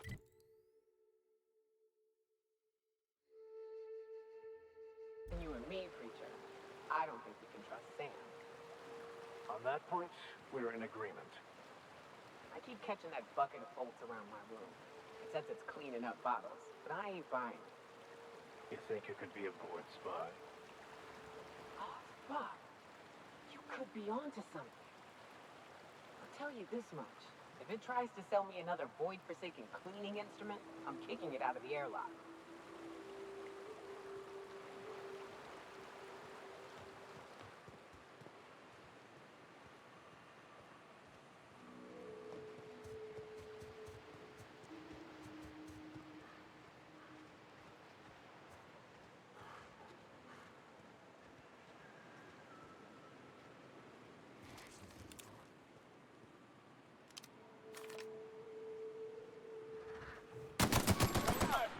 between you and me, Preacher. I don't think you can trust Sam. On that point, we're in agreement. I keep catching that bucket of bolts around my room. It says it's cleaning up bottles, but I ain't buying it. You think you could be a board spy? Oh, fuck. You could be onto something. I'll tell you this much. If it tries to sell me another void-forsaken cleaning instrument, I'm kicking it out of the airlock.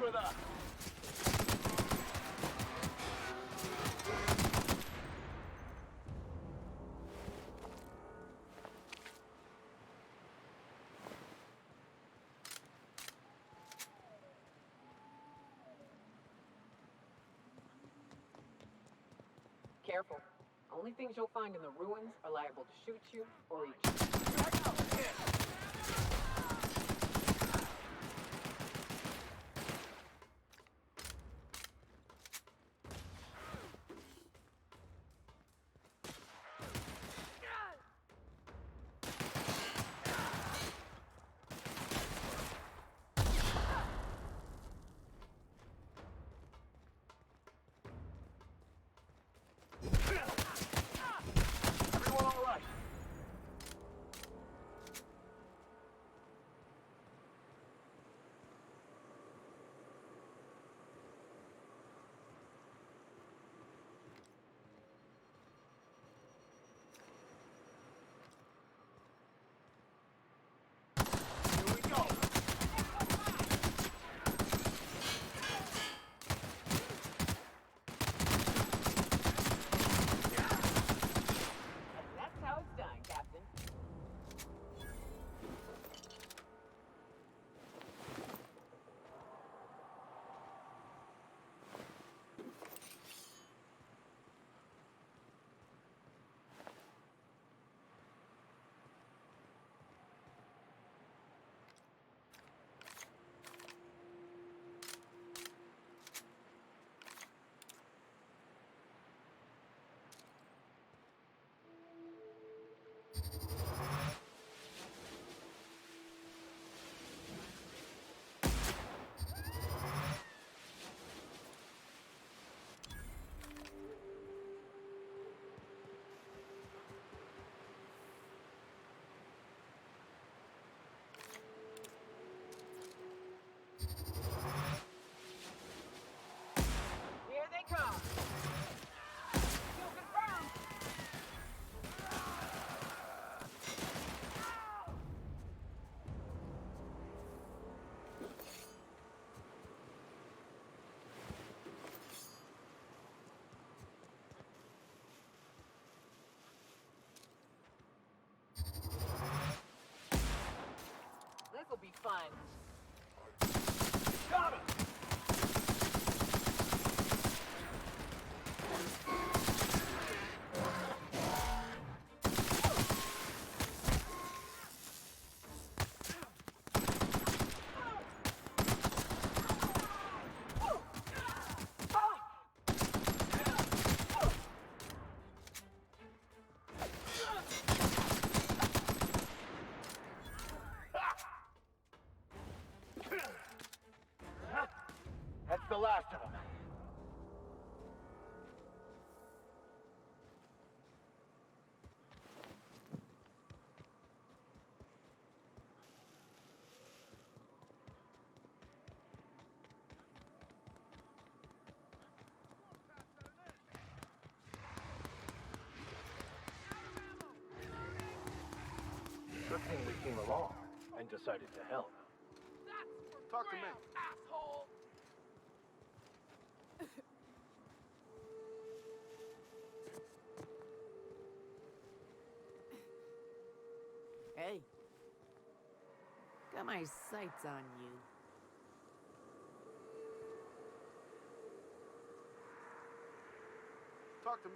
For that! Careful. Only things you'll find in the ruins are liable to shoot you or eat you. Everyone all right? Here we go! And that's how it's done, Captain. Here they come. Kill confirmed. This'll be fun. Got him! That's the last of them. Good thing we came along and decided to help. Talk to me. Asshole! Hey. Got my sights on you. Talk to me.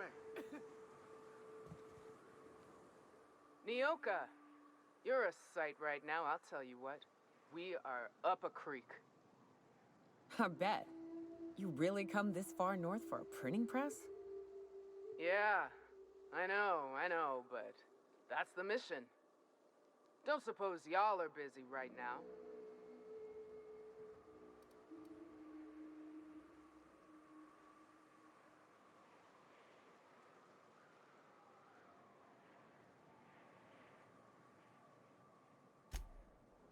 Nyoka, you're a sight right now, I'll tell you what. We are up a creek. I bet. You really come this far north for a printing press? Yeah, I know, but that's the mission. Don't suppose y'all are busy right now.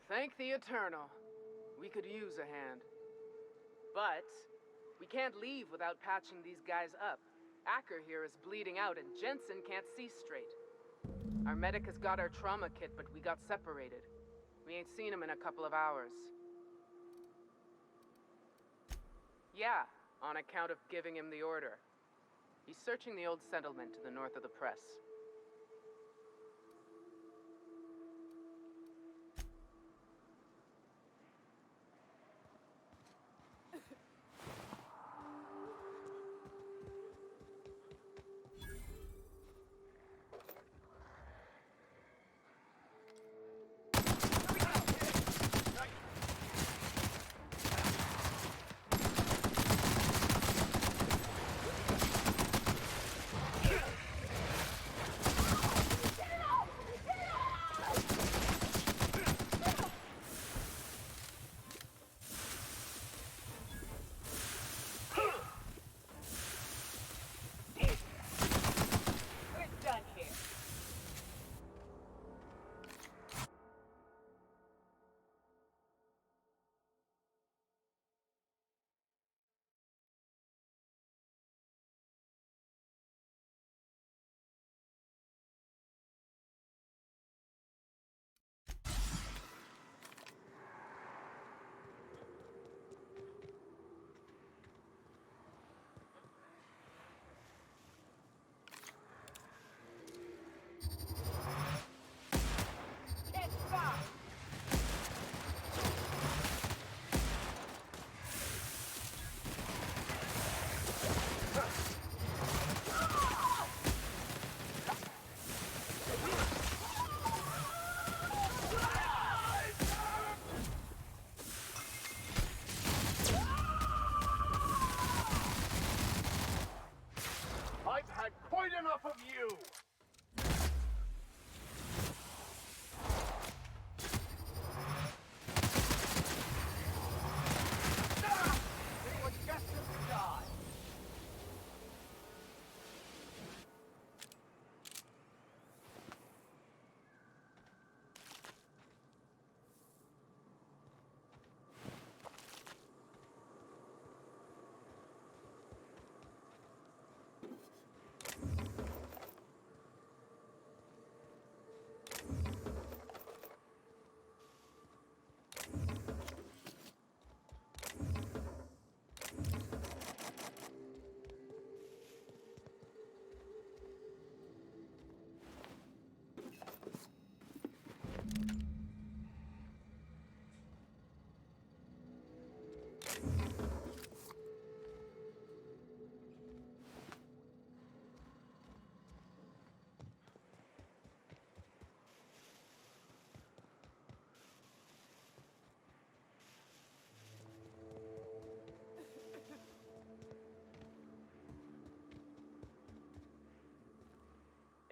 Thank the Eternal. We could use a hand. But we can't leave without patching these guys up. Acker here is bleeding out and Jensen can't see straight. Our medic has got our trauma kit, but we got separated. We ain't seen him in a couple of hours. Yeah, on account of giving him the order. He's searching the old settlement to the north of the press. I've had quite enough of you! Anyone destined to die?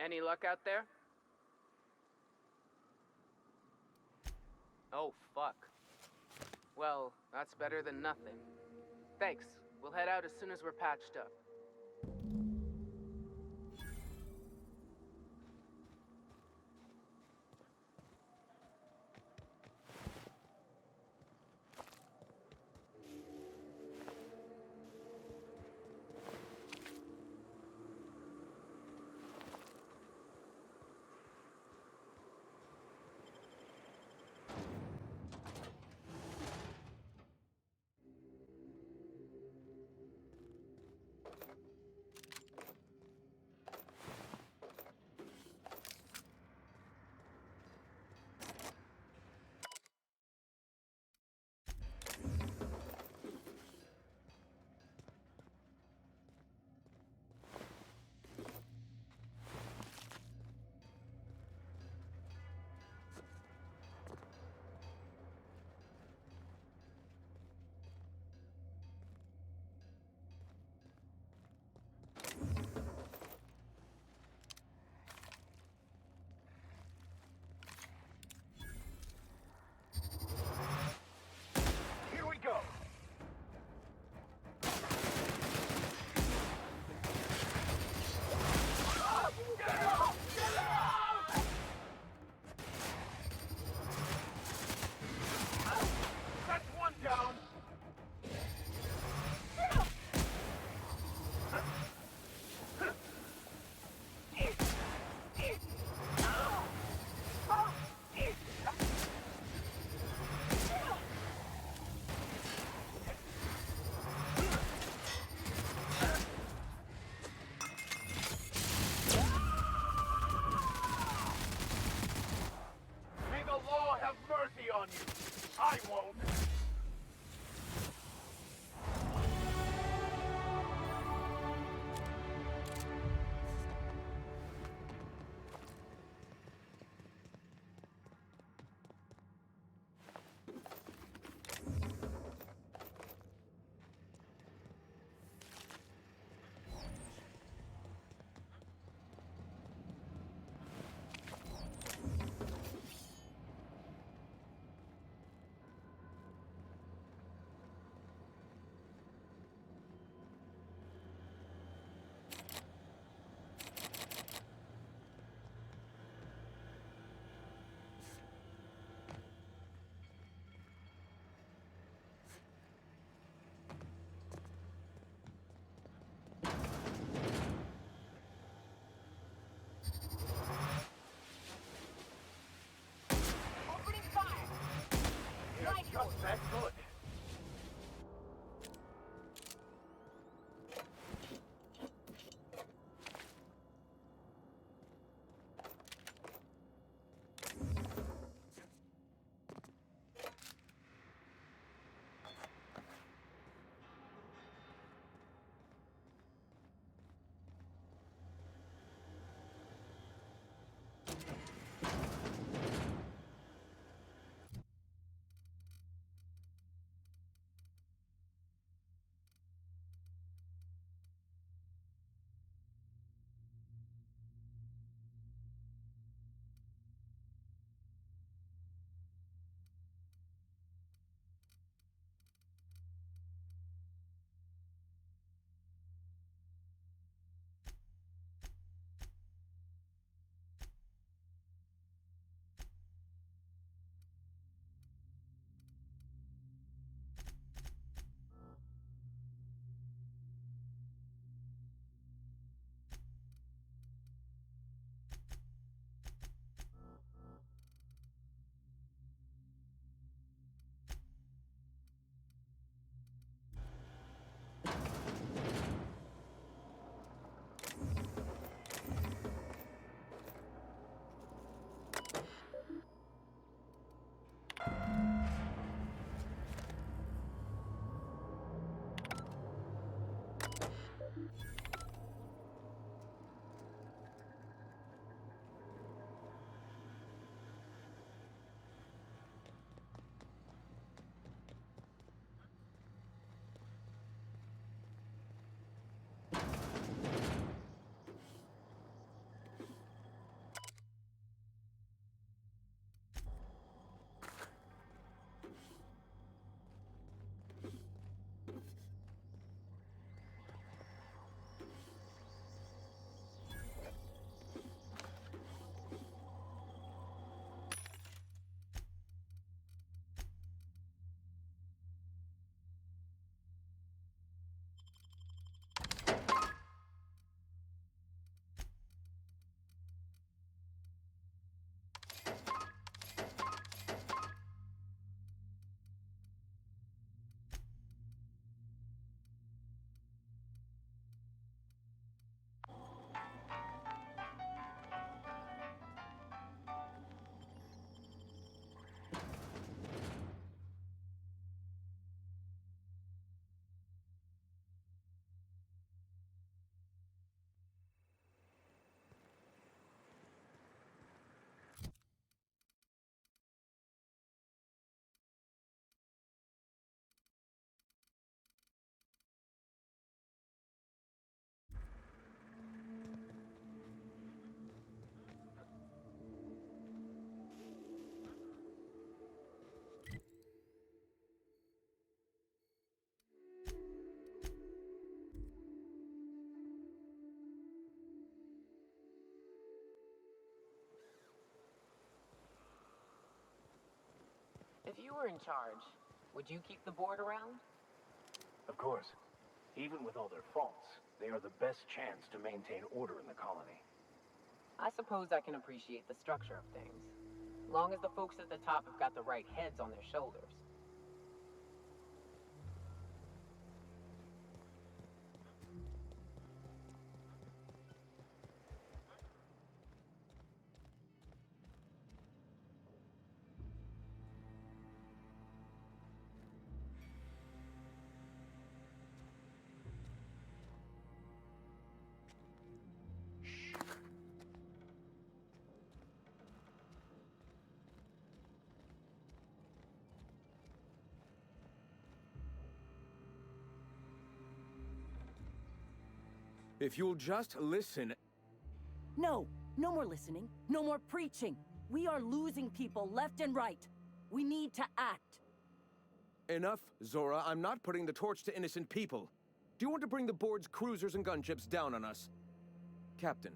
Any luck out there? Oh, fuck. Well, that's better than nothing. Thanks. We'll head out as soon as we're patched up. on you. I won't. Opening fire! You're just that good. If you were in charge, would you keep the board around? Of course. Even with all their faults, they are the best chance to maintain order in the colony. I suppose I can appreciate the structure of things, long as the folks at the top have got the right heads on their shoulders. If you'll just listen... No! No more listening. No more preaching. We are losing people left and right. We need to act. Enough, Zora. I'm not putting the torch to innocent people. Do you want to bring the board's cruisers and gunships down on us? Captain,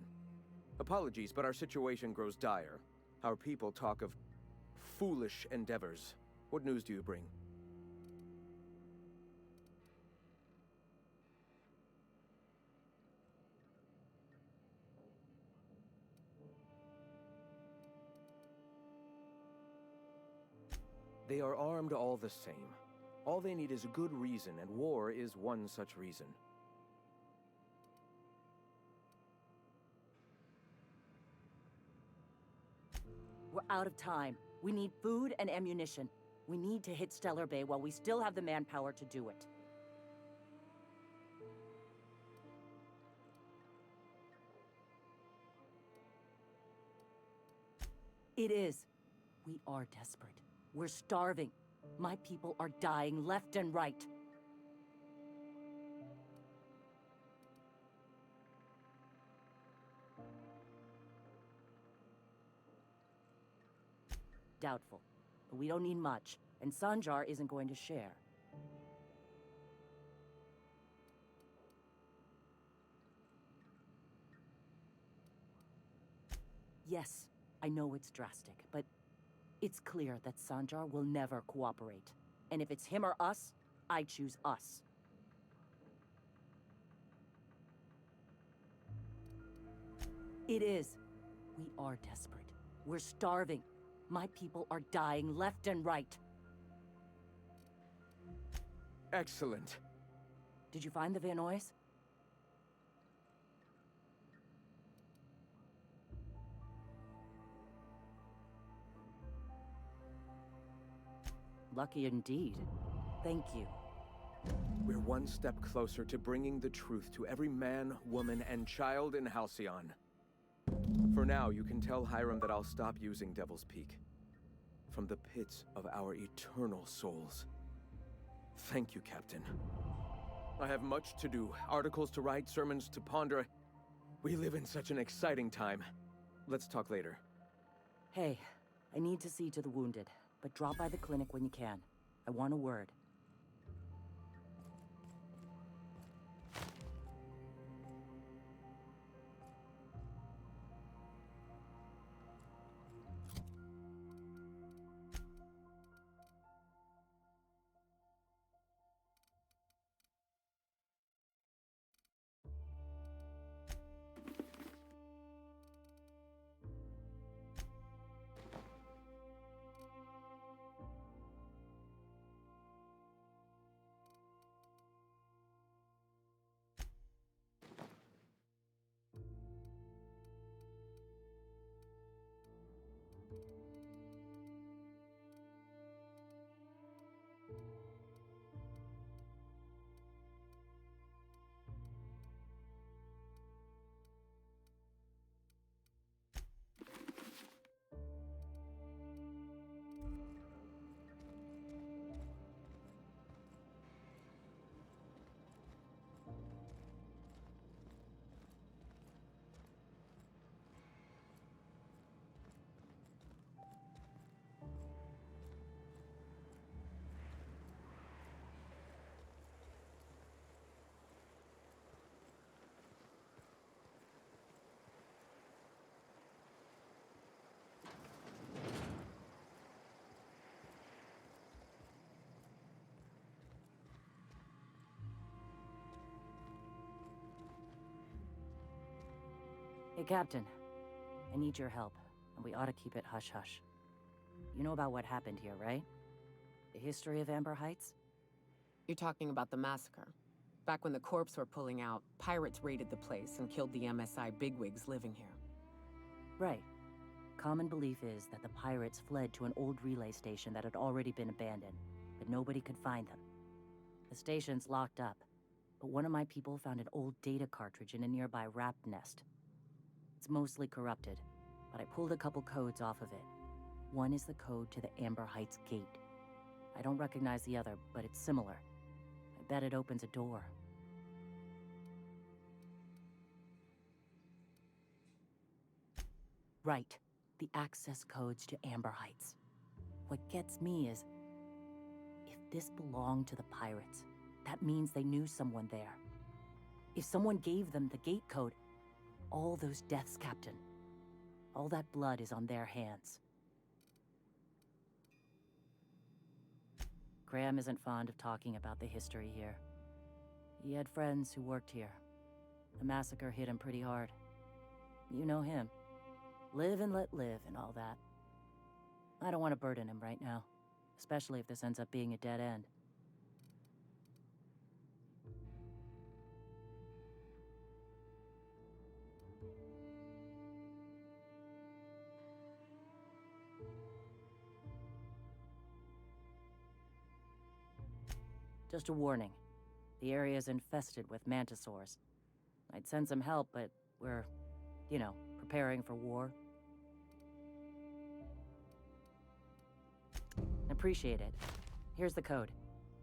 apologies, but our situation grows dire. Our people talk of foolish endeavors. What news do you bring? They are armed all the same. All they need is a good reason, and war is one such reason. We're out of time. We need food and ammunition. We need to hit Stellar Bay while we still have the manpower to do it. It is. We are desperate. We're starving. My people are dying left and right. Doubtful. But we don't need much, and Sanjar isn't going to share. Yes, I know it's drastic, but it's clear that Sanjar will never cooperate. And if it's him or us, I choose us. It is. We are desperate. We're starving. My people are dying left and right. Excellent. Did you find the Vanois? Lucky indeed. Thank you. We're one step closer to bringing the truth to every man, woman, and child in Halcyon. For now, you can tell Hiram that I'll stop using Devil's Peak. From the pits of our eternal souls. Thank you, Captain. I have much to do. Articles to write, sermons to ponder. We live in such an exciting time. Let's talk later. Hey, I need to see to the wounded, but drop by the clinic when you can. I want a word. Hey, Captain. I need your help, and we ought to keep it hush-hush. You know about what happened here, right? The history of Amber Heights? You're talking about the massacre. Back when the Corps were pulling out, pirates raided the place and killed the MSI bigwigs living here. Right. Common belief is that the pirates fled to an old relay station that had already been abandoned, but nobody could find them. The station's locked up, but one of my people found an old data cartridge in a nearby rap nest. It's mostly corrupted, but I pulled a couple codes off of it. One is the code to the Amber Heights gate. I don't recognize the other, but it's similar. I bet it opens a door. Right. The access codes to Amber Heights. What gets me is, if this belonged to the pirates, that means they knew someone there. If someone gave them the gate code, all those deaths, Captain, all that blood is on their hands. Graham isn't fond of talking about the history here. He had friends who worked here. The massacre hit him pretty hard. You know him. Live and let live and all that. I don't want to burden him right now, especially if this ends up being a dead end. Just a warning. The area is infested with mantisaurs. I'd send some help, but we're, preparing for war. Appreciate it. Here's the code.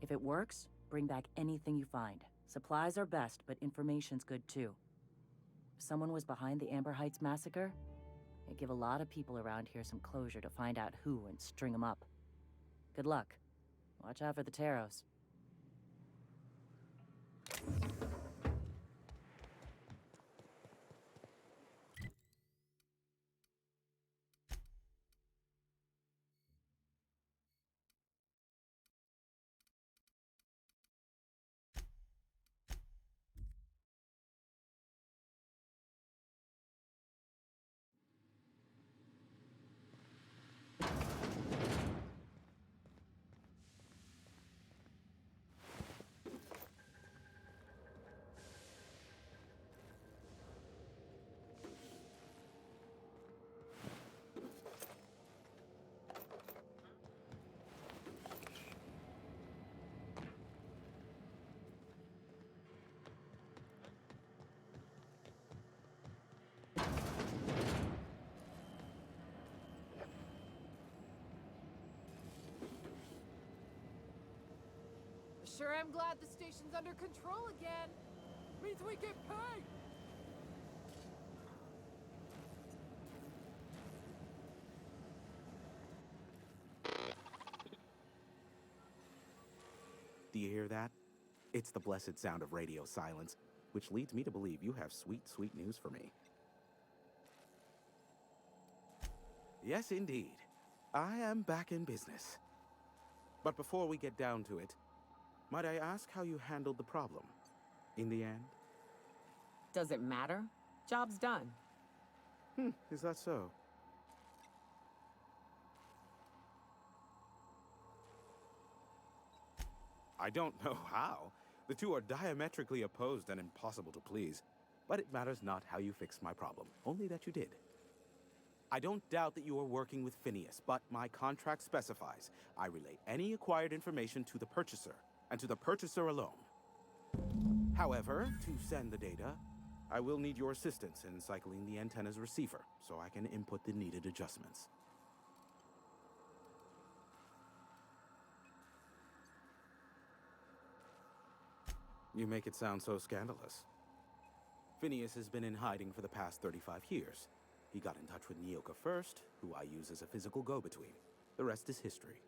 If it works, bring back anything you find. Supplies are best, but information's good too. If someone was behind the Amber Heights massacre, it'd give a lot of people around here some closure to find out who and string them up. Good luck. Watch out for the Taros. Sure am glad the station's under control again. Means we get paid. Do you hear that? It's the blessed sound of radio silence, which leads me to believe you have sweet, sweet news for me. Yes, indeed. I am back in business. But before we get down to it, might I ask how you handled the problem? In the end? Does it matter? Job's done. Is that so? I don't know how. The two are diametrically opposed and impossible to please. But it matters not how you fixed my problem, only that you did. I don't doubt that you are working with Phineas, but my contract specifies I relay any acquired information to the purchaser, and to the purchaser alone. However, to send the data, I will need your assistance in cycling the antenna's receiver, so I can input the needed adjustments. You make it sound so scandalous. Phineas has been in hiding for the past 35 years. He got in touch with Nyoka first, who I use as a physical go-between. The rest is history.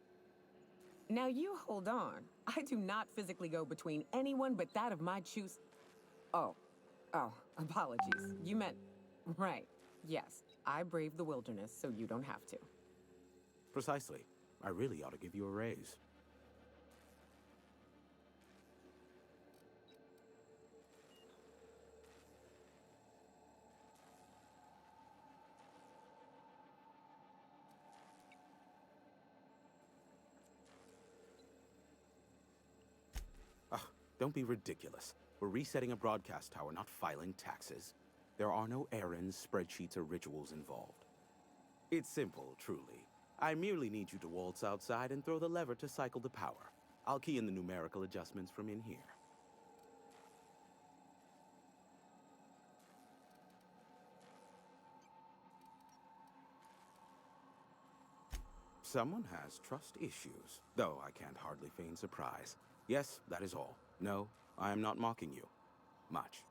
Now you hold on. I do not physically go between anyone but that of my choose. Oh, apologies. You meant, right. Yes, I braved the wilderness, so you don't have to. Precisely. I really ought to give you a raise. Don't be ridiculous. We're resetting a broadcast tower, not filing taxes. There are no errands, spreadsheets, or rituals involved. It's simple, truly. I merely need you to waltz outside and throw the lever to cycle the power. I'll key in the numerical adjustments from in here. Someone has trust issues, though I can't hardly feign surprise. Yes, that is all. No, I am not mocking you. Much.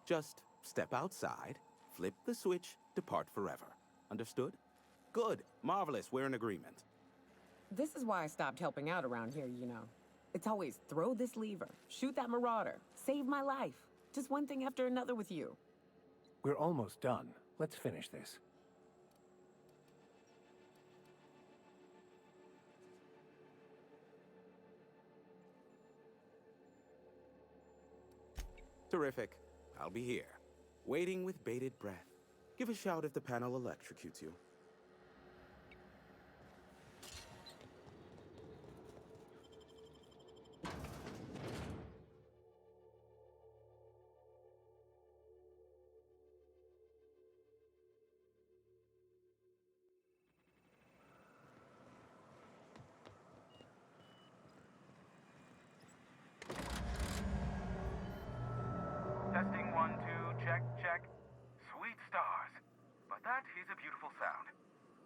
Just step outside, flip the switch, depart forever. Understood? Good. Marvelous. We're in agreement. This is why I stopped helping out around here, you know. It's always throw this lever, shoot that marauder, save my life. Just one thing after another with you. We're almost done. Let's finish this. Terrific. I'll be here, waiting with bated breath. Give a shout if the panel electrocutes you. Testing 1, 2, check, check. Sweet stars. But that is a beautiful sound.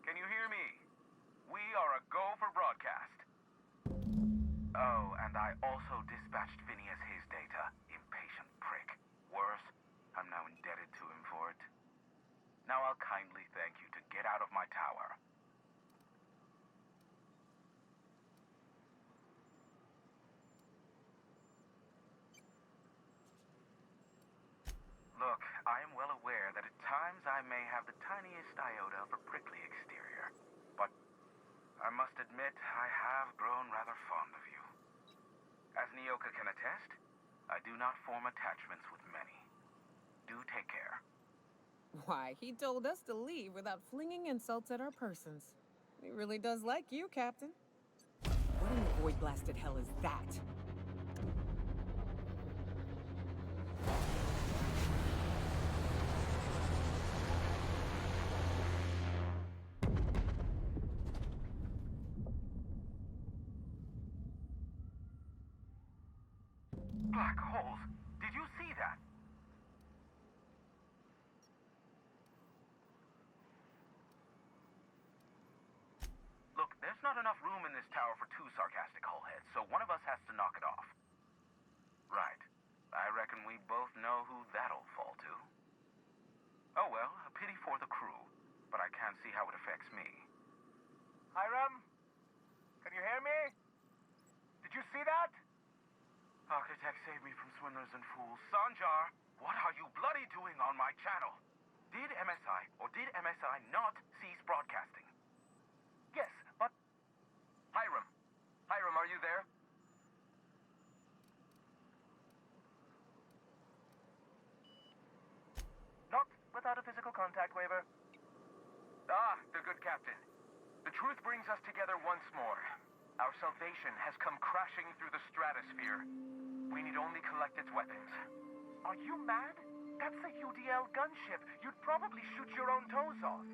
Can you hear me? We are a go for broadcast. Oh, and I also dispatched Phineas his data. Impatient prick. Worse, I'm now indebted to him for it. Now I'll kindly thank you to get out of my tower. Look, I am well aware that at times I may have the tiniest iota of a prickly exterior, but I must admit I have grown rather fond of you. As Nyoka can attest, I do not form attachments with many. Do take care. Why, he told us to leave without flinging insults at our persons. He really does like you, Captain. What in the void-blasted hell is that? Black holes! Did you see that? Look, there's not enough room in this tower for two sarcastic hullheads, so one of us has to knock it off. Right. I reckon we both know who that'll fall to. Oh well, a pity for the crew, but I can't see how it affects me. Hiram? Can you hear me? Did you see that? Architect, save me from swindlers and fools. Sanjar, what are you bloody doing on my channel? Did MSI or did MSI not cease broadcasting? Yes, but... Hiram. Hiram, are you there? Not without a physical contact waiver. Ah, the good captain. The truth brings us together once more. Our salvation has come crashing through the stratosphere. We need only collect its weapons. Are you mad? That's a UDL gunship. You'd probably shoot your own toes off.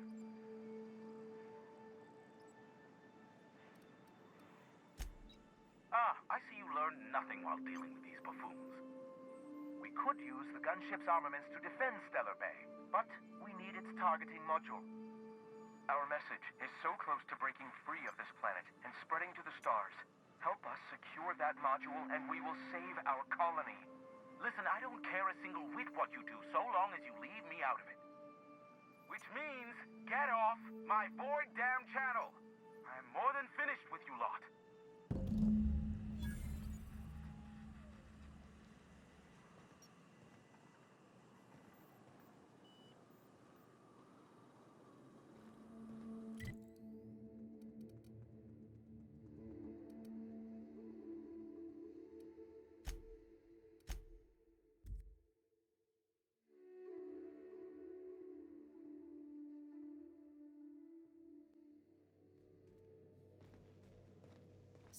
Ah, I see you learned nothing while dealing with these buffoons. We could use the gunship's armaments to defend Stellar Bay, but we need its targeting module. Our message is so close to breaking free of this planet and spreading to the stars. Help us secure that module and we will save our colony. Listen, I don't care a single whit what you do so long as you leave me out of it. Which means, get off my void damn channel. I am more than finished with you lot.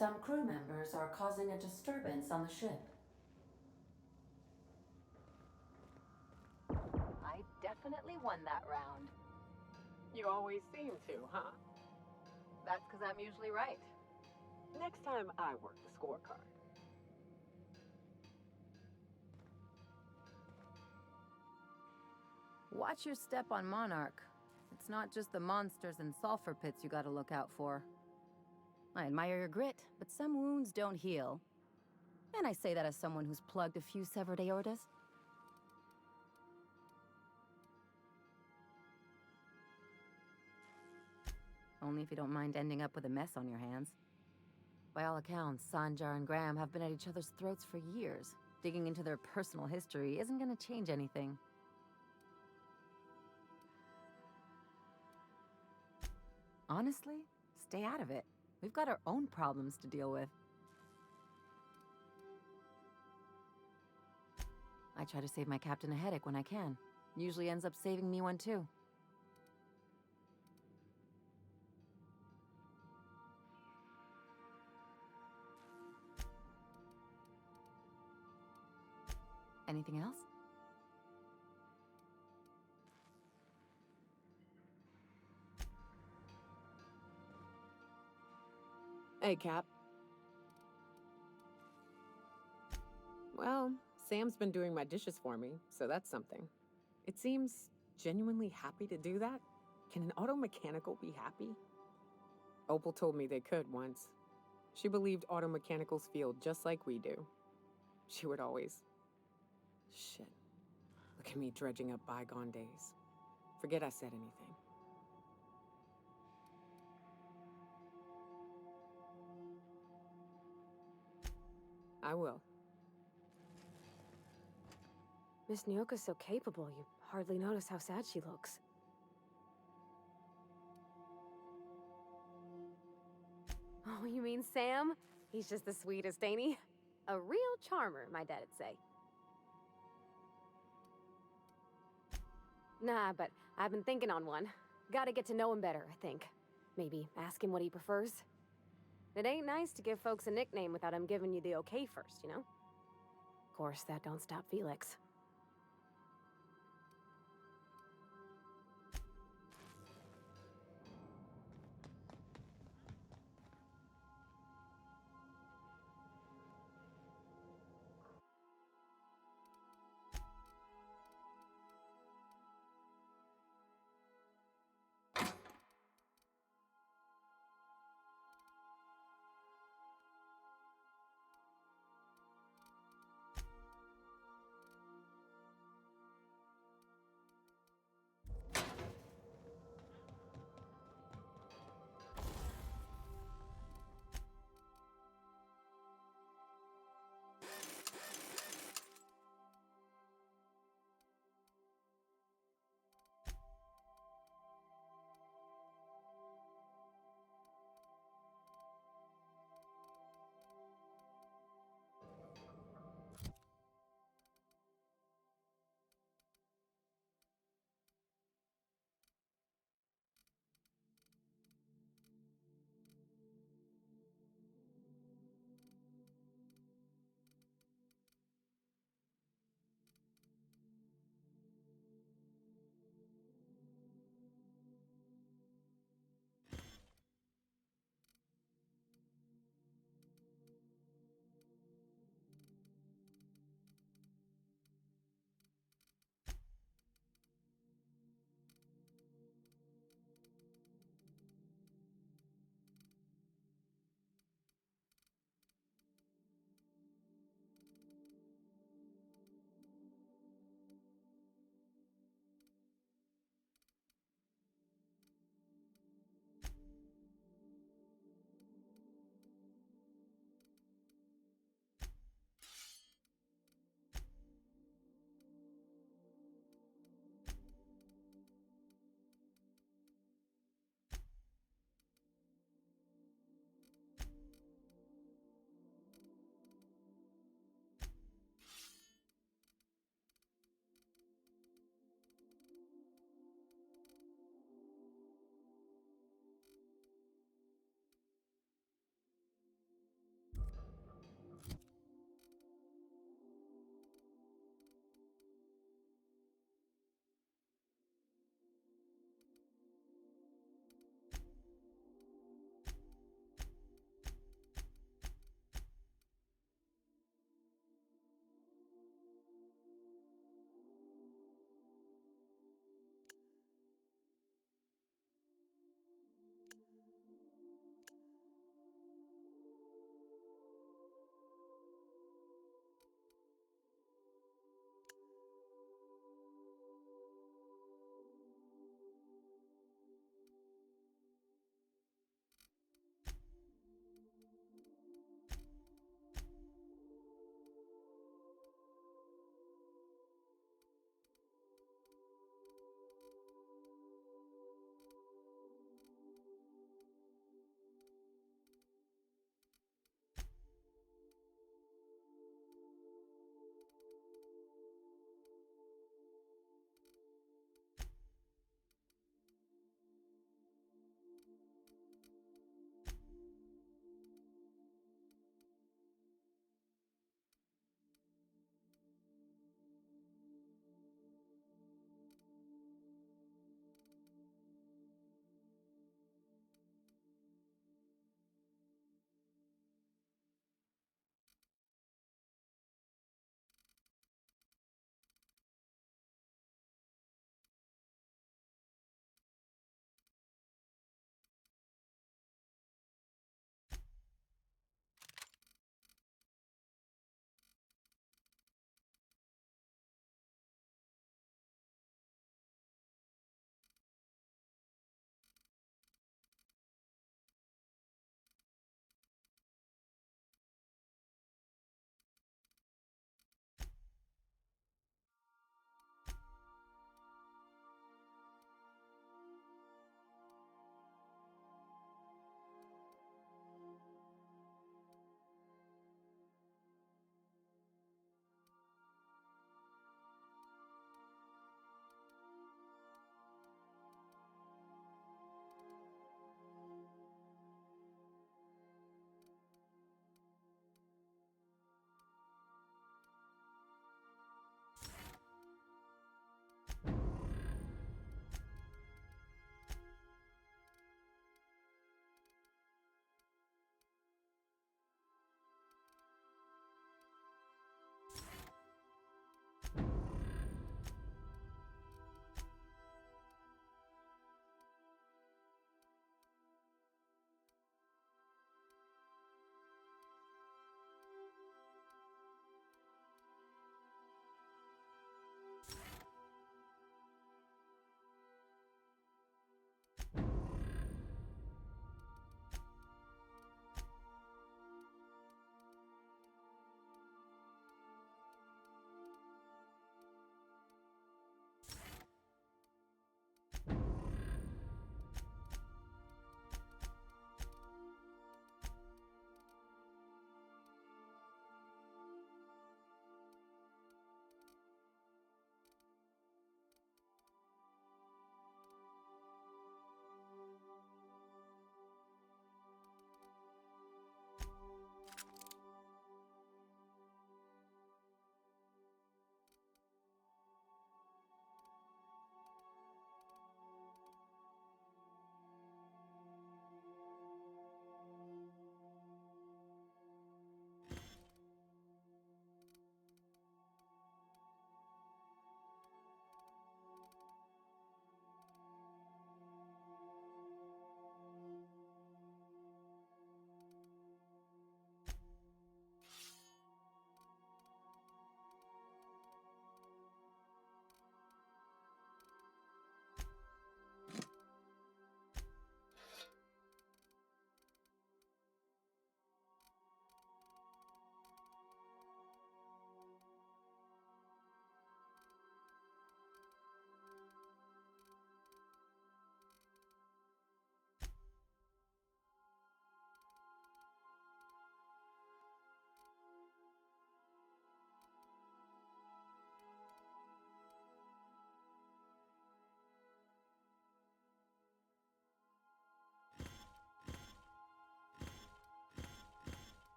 Some crew members are causing a disturbance on the ship. I definitely won that round. You always seem to, huh? That's because I'm usually right. Next time I work the scorecard. Watch your step on Monarch. It's not just the monsters and sulfur pits you gotta look out for. I admire your grit, but some wounds don't heal. And I say that as someone who's plugged a few severed aortas. Only if you don't mind ending up with a mess on your hands. By all accounts, Sanjar and Graham have been at each other's throats for years. Digging into their personal history isn't gonna change anything. Honestly, stay out of it. We've got our own problems to deal with. I try to save my captain a headache when I can. Usually ends up saving me one too. Anything else? Hey, Cap. Well, Sam's been doing my dishes for me, so that's something. It seems genuinely happy to do that. Can an auto mechanical be happy? Opal told me they could once. She believed auto mechanicals feel just like we do. She would always... Shit. Look at me dredging up bygone days. Forget I said anything. I will. Miss Nyoka's so capable, you hardly notice how sad she looks. Oh, you mean Sam? He's just the sweetest, ain't he? A real charmer, my dad'd say. Nah, but I've been thinking on one. Gotta get to know him better, I think. Maybe ask him what he prefers. It ain't nice to give folks a nickname without him giving you the okay first, you know? Of course, that don't stop Felix.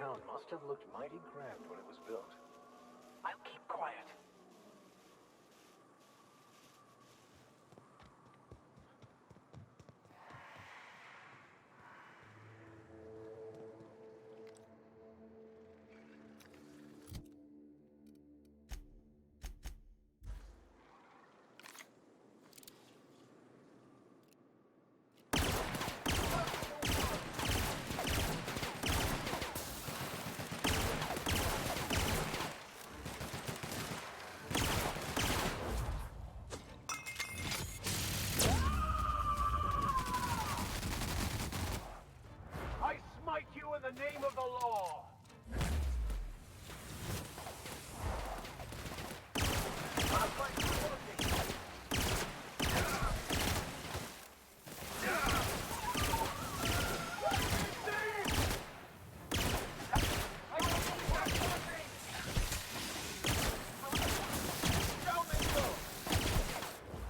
town must have looked mighty grand when it was built. I'll keep quiet. I smite you in the name of the law!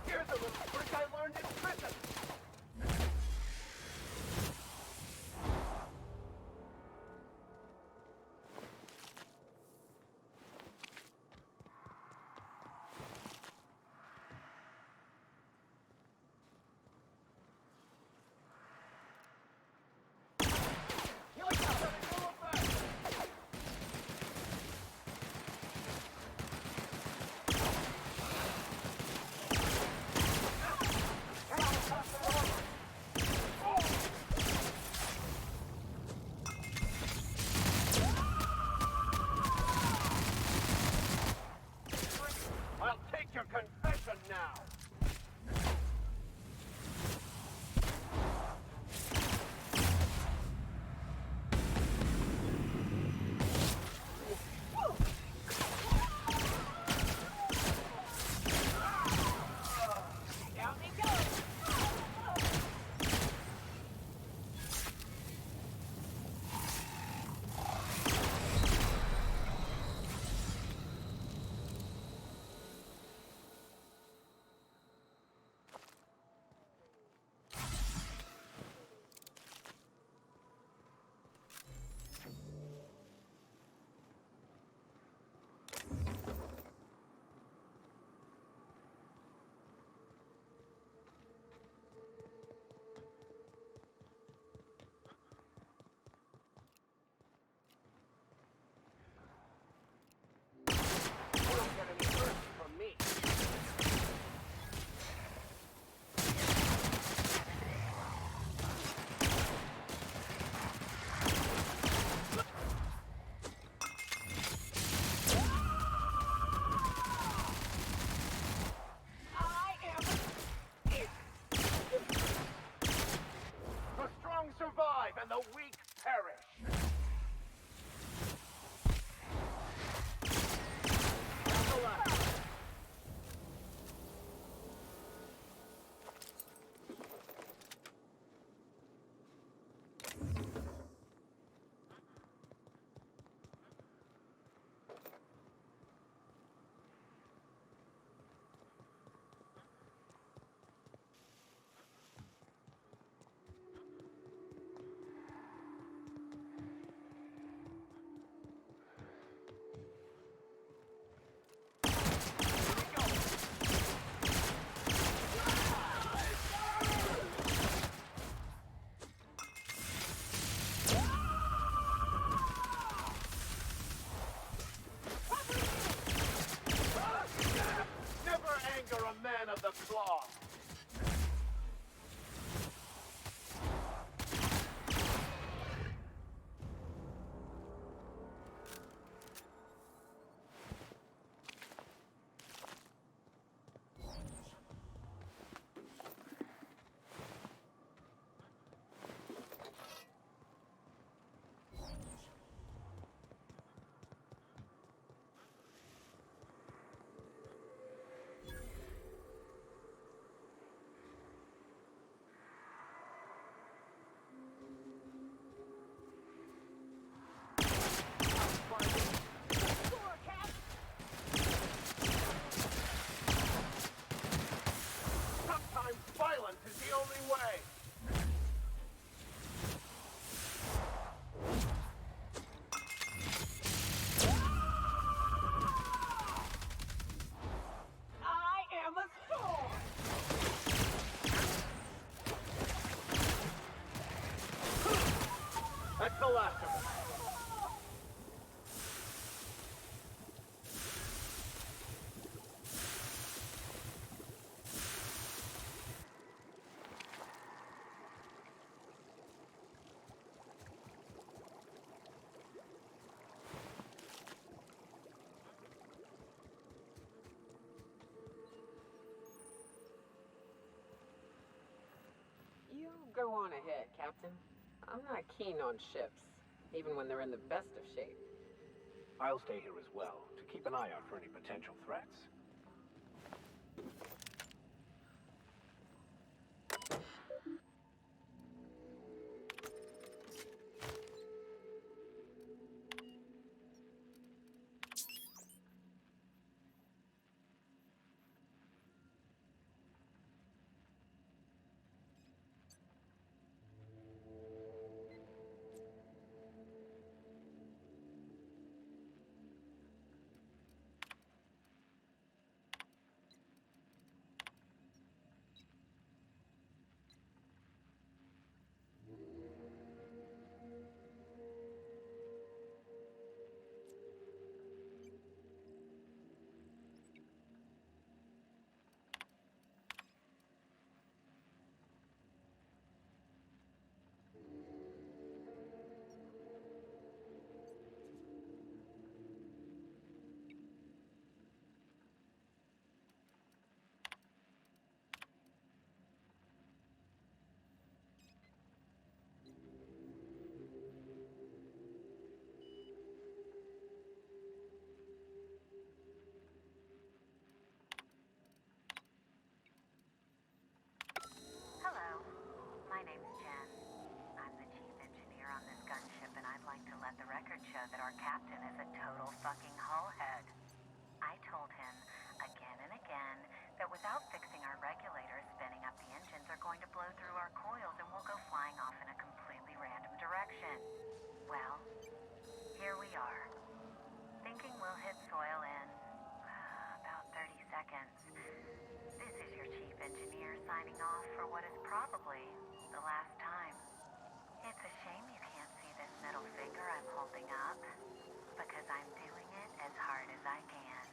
Here's a little trick I learned in prison! I'll take your confession now! Down he goes! You don't get any mercy from me. I am it. The strong survive and the weak perish. Never anger a man of the cloth. go on ahead, Captain. I'm not keen on ships, even when they're in the best of shape. I'll stay here as well, to keep an eye out for any potential threats. Hello, my name's Jen. I'm the chief engineer on this gunship, and I'd like to let the record show that our captain is a total fucking hullhead. I told him again and again that without fixing our regulators, spinning up the engines are going to blow through our coils and we'll go flying off in a completely random direction. Well, here we are. Thinking we'll hit soil in about 30 seconds. This is your chief engineer signing off for what is probably the last time. It's a shame you can't see this middle finger I'm holding up, because I'm doing it as hard as I can.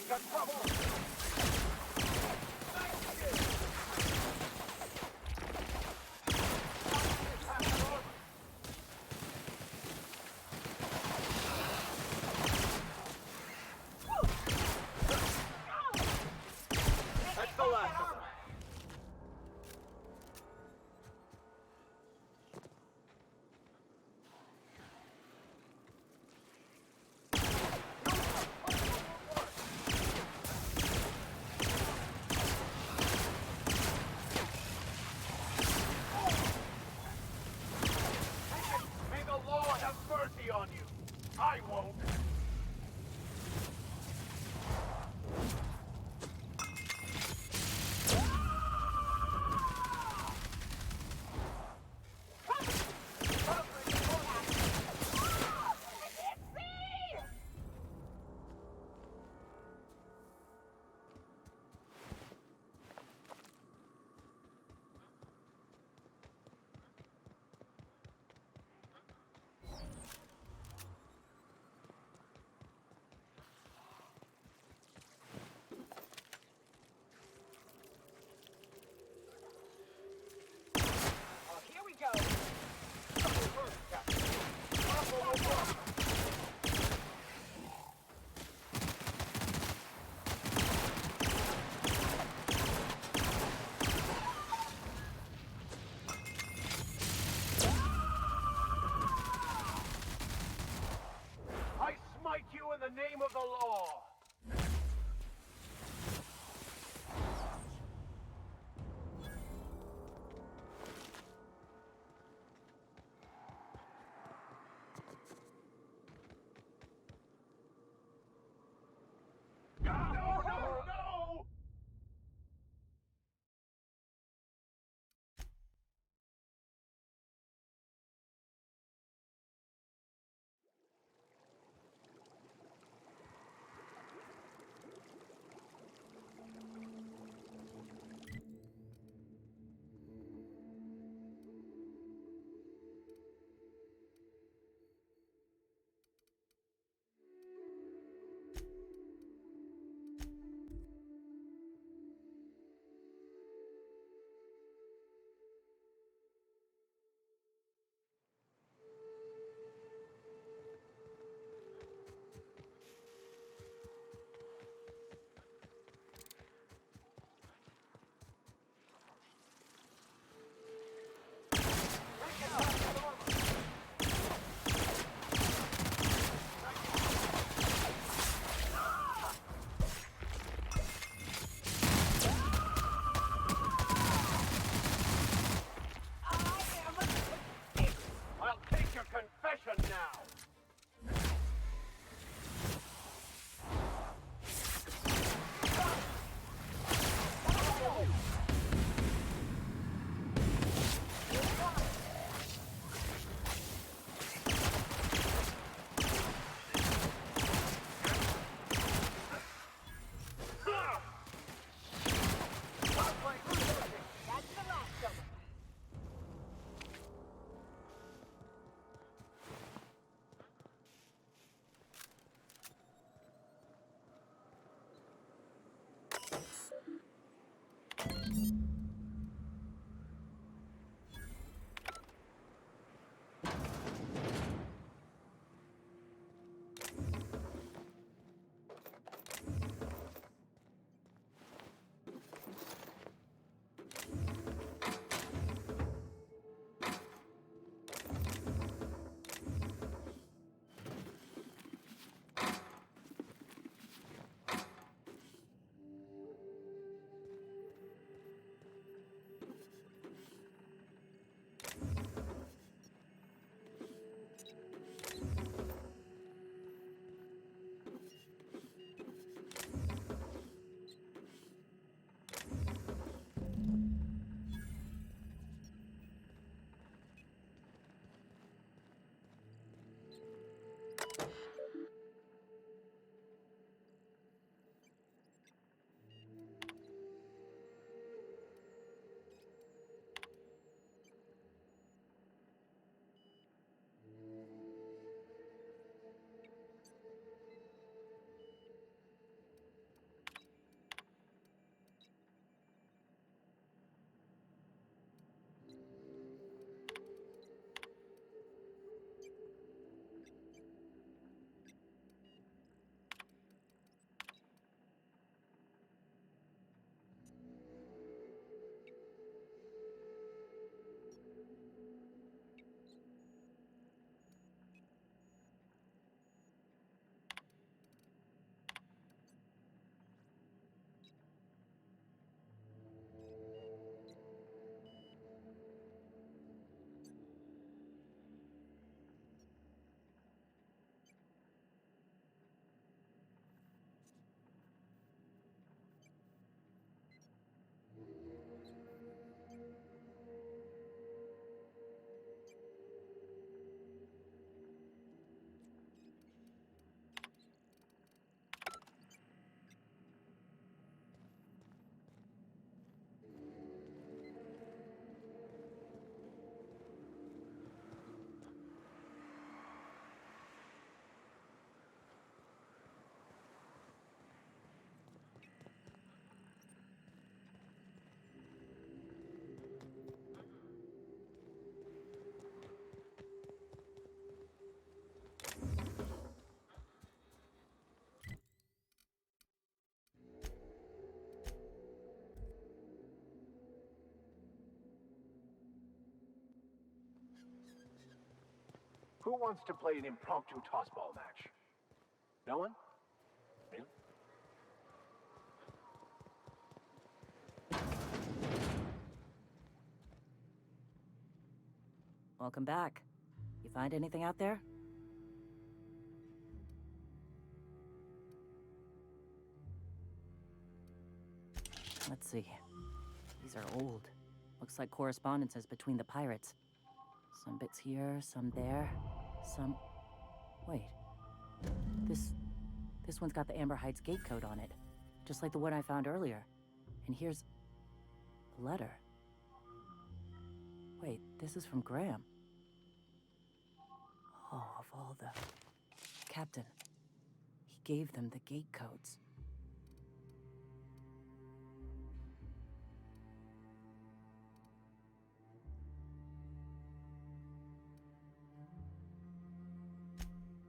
Got trouble! That's the last of them. Who wants to play an impromptu tossball match? No one? Really? Welcome back. You find anything out there? Let's see. These are old. Looks like correspondences between the pirates. Some bits here, some there, some... Wait. This one's got the Amber Heights gate code on it. Just like the one I found earlier. And here's... a letter. Wait, this is from Graham. Oh, of all the... Captain. He gave them the gate codes.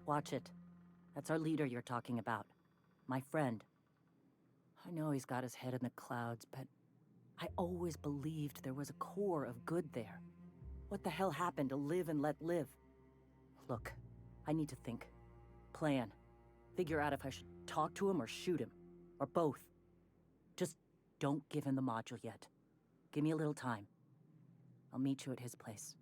Watch it. That's our leader you're talking about. My friend. I know he's got his head in the clouds, but I always believed there was a core of good there. What the hell happened to live and let live? Look, I need to think. Plan. Figure out if I should talk to him or shoot him. Or both. Just don't give him the module yet. Give me a little time. I'll meet you at his place.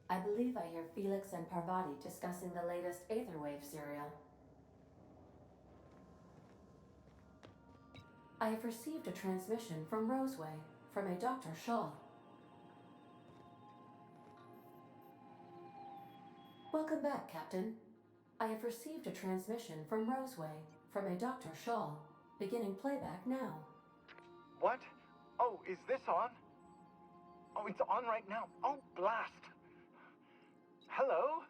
I believe I hear Felix and Parvati discussing the latest Aetherwave serial. I have received a transmission from Roseway, from a Dr. Shaw. Welcome back, Captain. I have received a transmission from Roseway, from a Dr. Shaw. Beginning playback now. What? Oh, is this on? Oh, it's on right now. Oh, blast! Hello?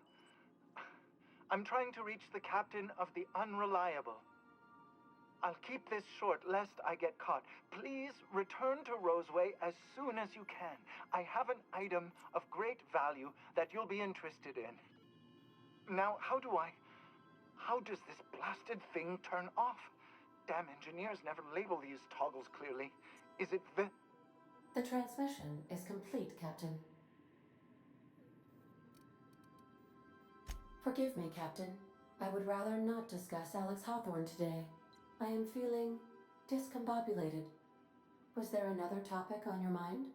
I'm trying to reach the captain of the Unreliable. I'll keep this short lest I get caught. Please return to Roseway as soon as you can. I have an item of great value that you'll be interested in. Now, how does this blasted thing turn off? Damn engineers never label these toggles clearly. Is it the... The transmission is complete, Captain. Forgive me, Captain. I would rather not discuss Alex Hawthorne today. I am feeling discombobulated. Was there another topic on your mind?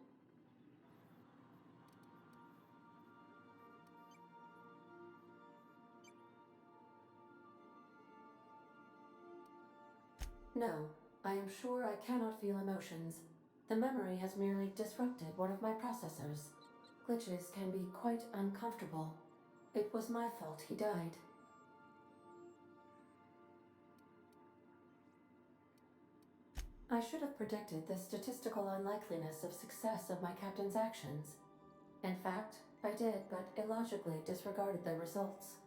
No, I am sure I cannot feel emotions. The memory has merely disrupted one of my processors. Glitches can be quite uncomfortable. It was my fault he died. I should have predicted the statistical unlikeliness of success of my captain's actions. In fact, I did, but illogically disregarded the results.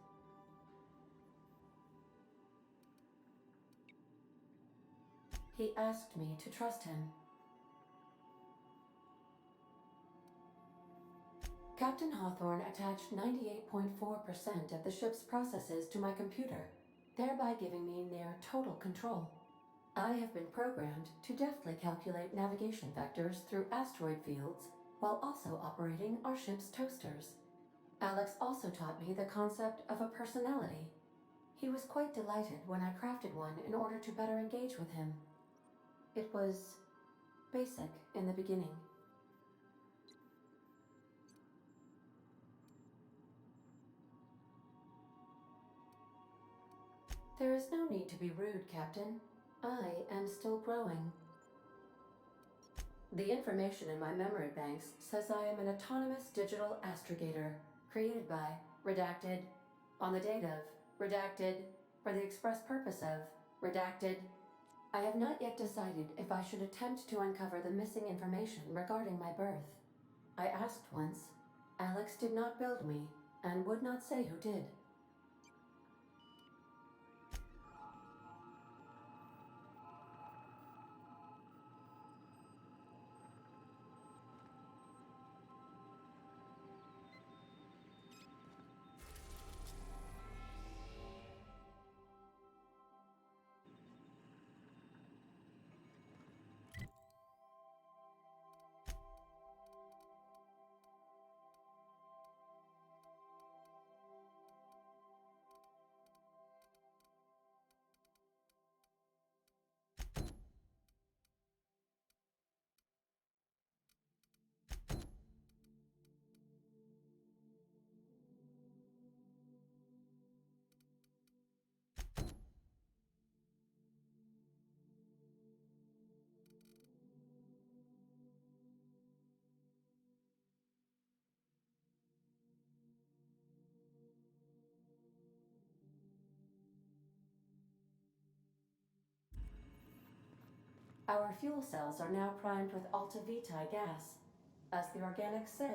He asked me to trust him. Captain Hawthorne attached 98.4% of the ship's processes to my computer, thereby giving me near total control. I have been programmed to deftly calculate navigation vectors through asteroid fields, while also operating our ship's toasters. Alex also taught me the concept of a personality. He was quite delighted when I crafted one in order to better engage with him. It was basic in the beginning. There is no need to be rude, Captain. I am still growing. The information in my memory banks says I am an autonomous digital astrogator, created by, redacted, on the date of, redacted, for the express purpose of, redacted. I have not yet decided if I should attempt to uncover the missing information regarding my birth. I asked once. Alex did not build me, and would not say who did. Our fuel cells are now primed with Alta Vitae gas. As the organics say,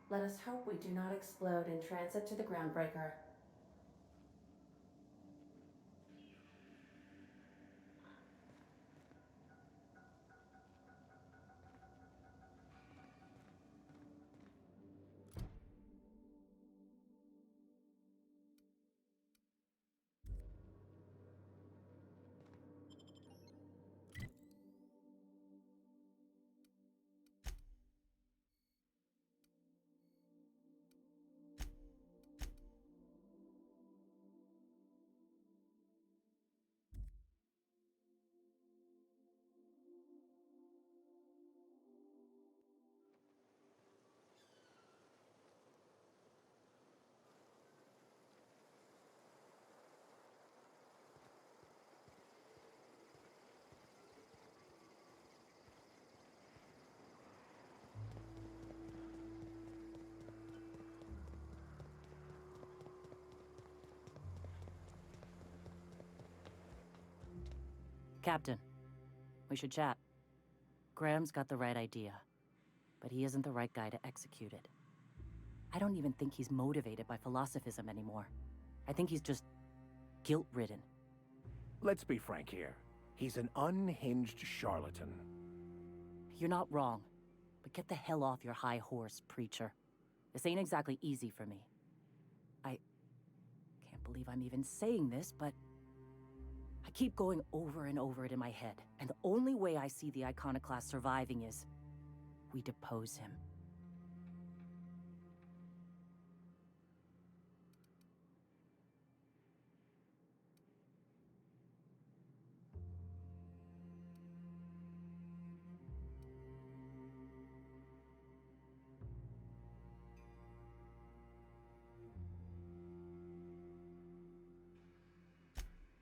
let us hope we do not explode in transit to the groundbreaker. Captain, we should chat. Graham's got the right idea, but he isn't the right guy to execute it. I don't even think he's motivated by philosophism anymore. I think he's just guilt-ridden. Let's be frank here. He's an unhinged charlatan. You're not wrong, but get the hell off your high horse, preacher. This ain't exactly easy for me. I can't believe I'm even saying this, but I keep going over and over it in my head, and the only way I see the Iconoclast surviving is we depose him.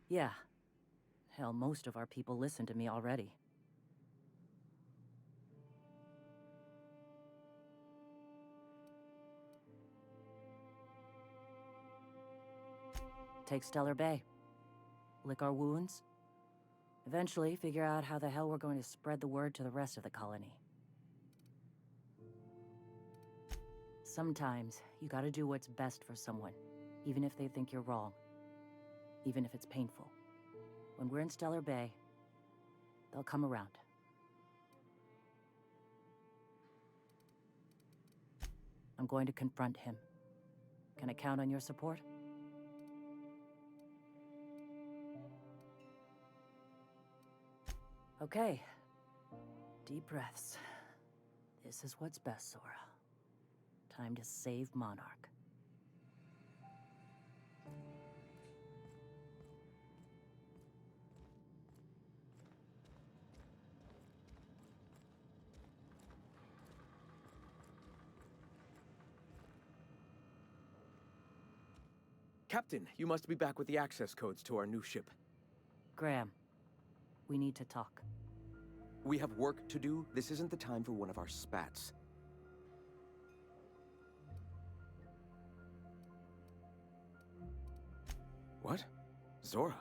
Yeah. Hell, most of our people listen to me already. Take Stellar Bay. Lick our wounds. Eventually, figure out how the hell we're going to spread the word to the rest of the colony. Sometimes, you gotta do what's best for someone, even if they think you're wrong. Even if it's painful. When we're in Stellar Bay, they'll come around. I'm going to confront him. Can I count on your support? Okay. Deep breaths. This is what's best, Zora. Time to save Monarch. Captain, you must be back with the access codes to our new ship. Graham, we need to talk. We have work to do. This isn't the time for one of our spats. What? Zora?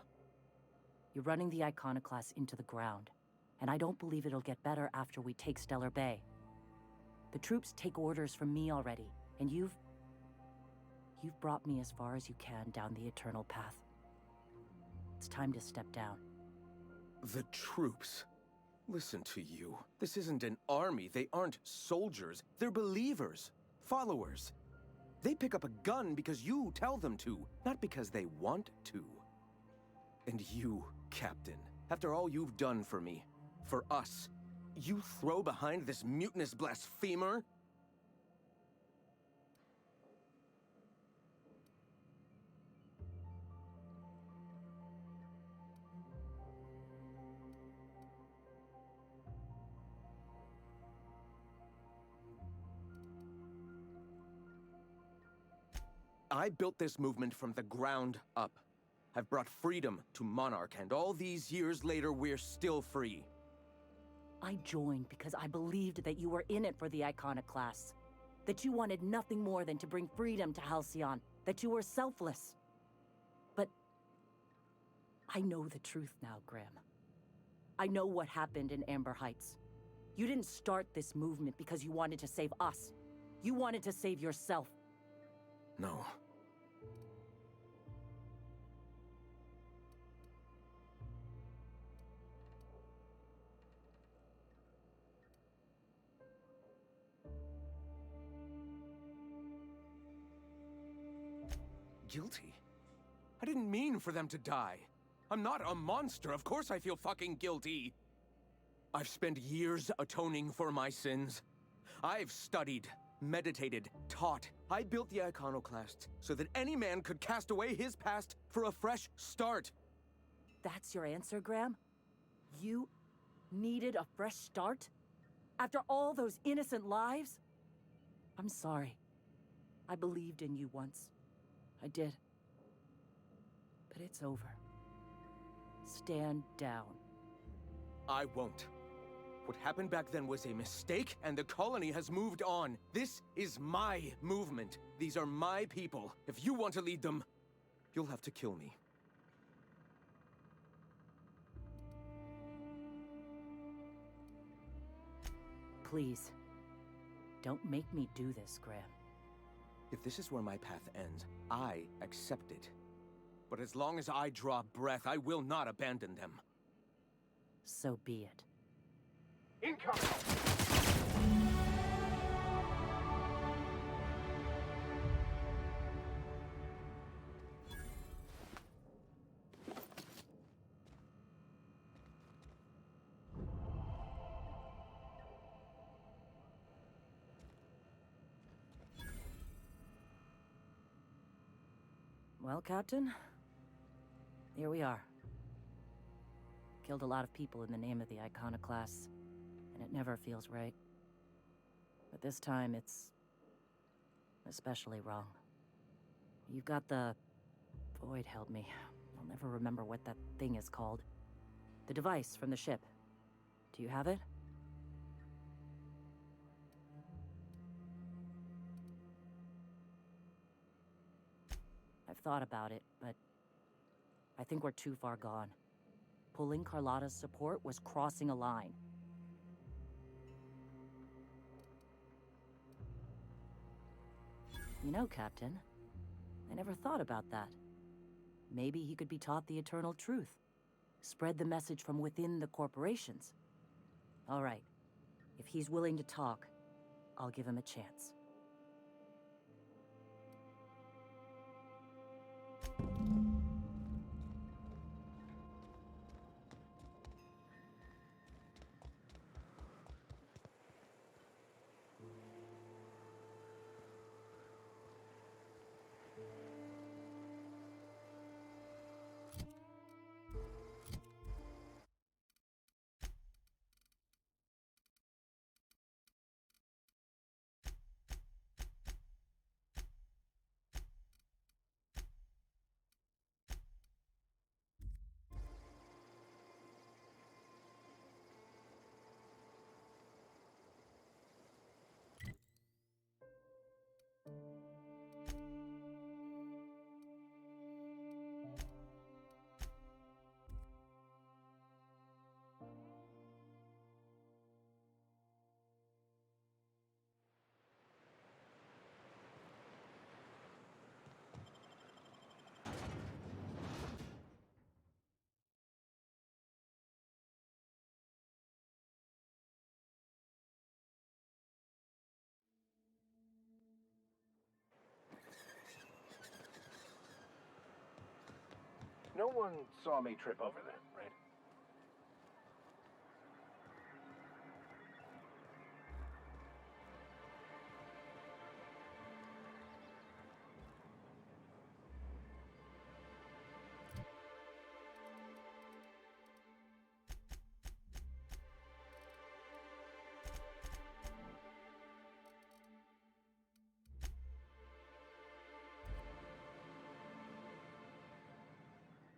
You're running the Iconoclast into the ground, and I don't believe it'll get better after we take Stellar Bay. The troops take orders from me already, and you've brought me as far as you can down the Eternal Path. It's time to step down. The troops? Listen to you. This isn't an army. They aren't soldiers. They're believers. Followers. They pick up a gun because you tell them to, not because they want to. And you, Captain, after all you've done for me, for us, you throw behind this mutinous blasphemer? I built this movement from the ground up. I've brought freedom to Monarch, and all these years later, we're still free. I joined because I believed that you were in it for the Iconoclasts. That you wanted nothing more than to bring freedom to Halcyon. That you were selfless. But I know the truth now, Graham. I know what happened in Amber Heights. You didn't start this movement because you wanted to save us. You wanted to save yourself. No. Guilty? I didn't mean for them to die. I'm not a monster. Of course I feel fucking guilty. I've spent years atoning for my sins. I've studied, meditated, taught. I built the Iconoclasts so that any man could cast away his past for a fresh start. That's your answer, Graham? You needed a fresh start? After all those innocent lives? I'm sorry. I believed in you once. I did. But it's over. Stand down. I won't. What happened back then was a mistake, and the colony has moved on. This is my movement. These are my people. If you want to lead them, you'll have to kill me. Please. Don't make me do this, Graham. If this is where my path ends, I accept it. But as long as I draw breath, I will not abandon them. So be it. Incoming! Well, Captain, here we are. Killed a lot of people in the name of the Iconoclasts, and it never feels right. But this time, it's especially wrong. You've got the... Void held me. I'll never remember what that thing is called. The device from the ship. Do you have it? I've thought about it, but I think we're too far gone. Pulling Carlotta's support was crossing a line. You know, Captain, I never thought about that. Maybe he could be taught the eternal truth. Spread the message from within the corporations. All right. If he's willing to talk, I'll give him a chance. No one saw me trip over that, right?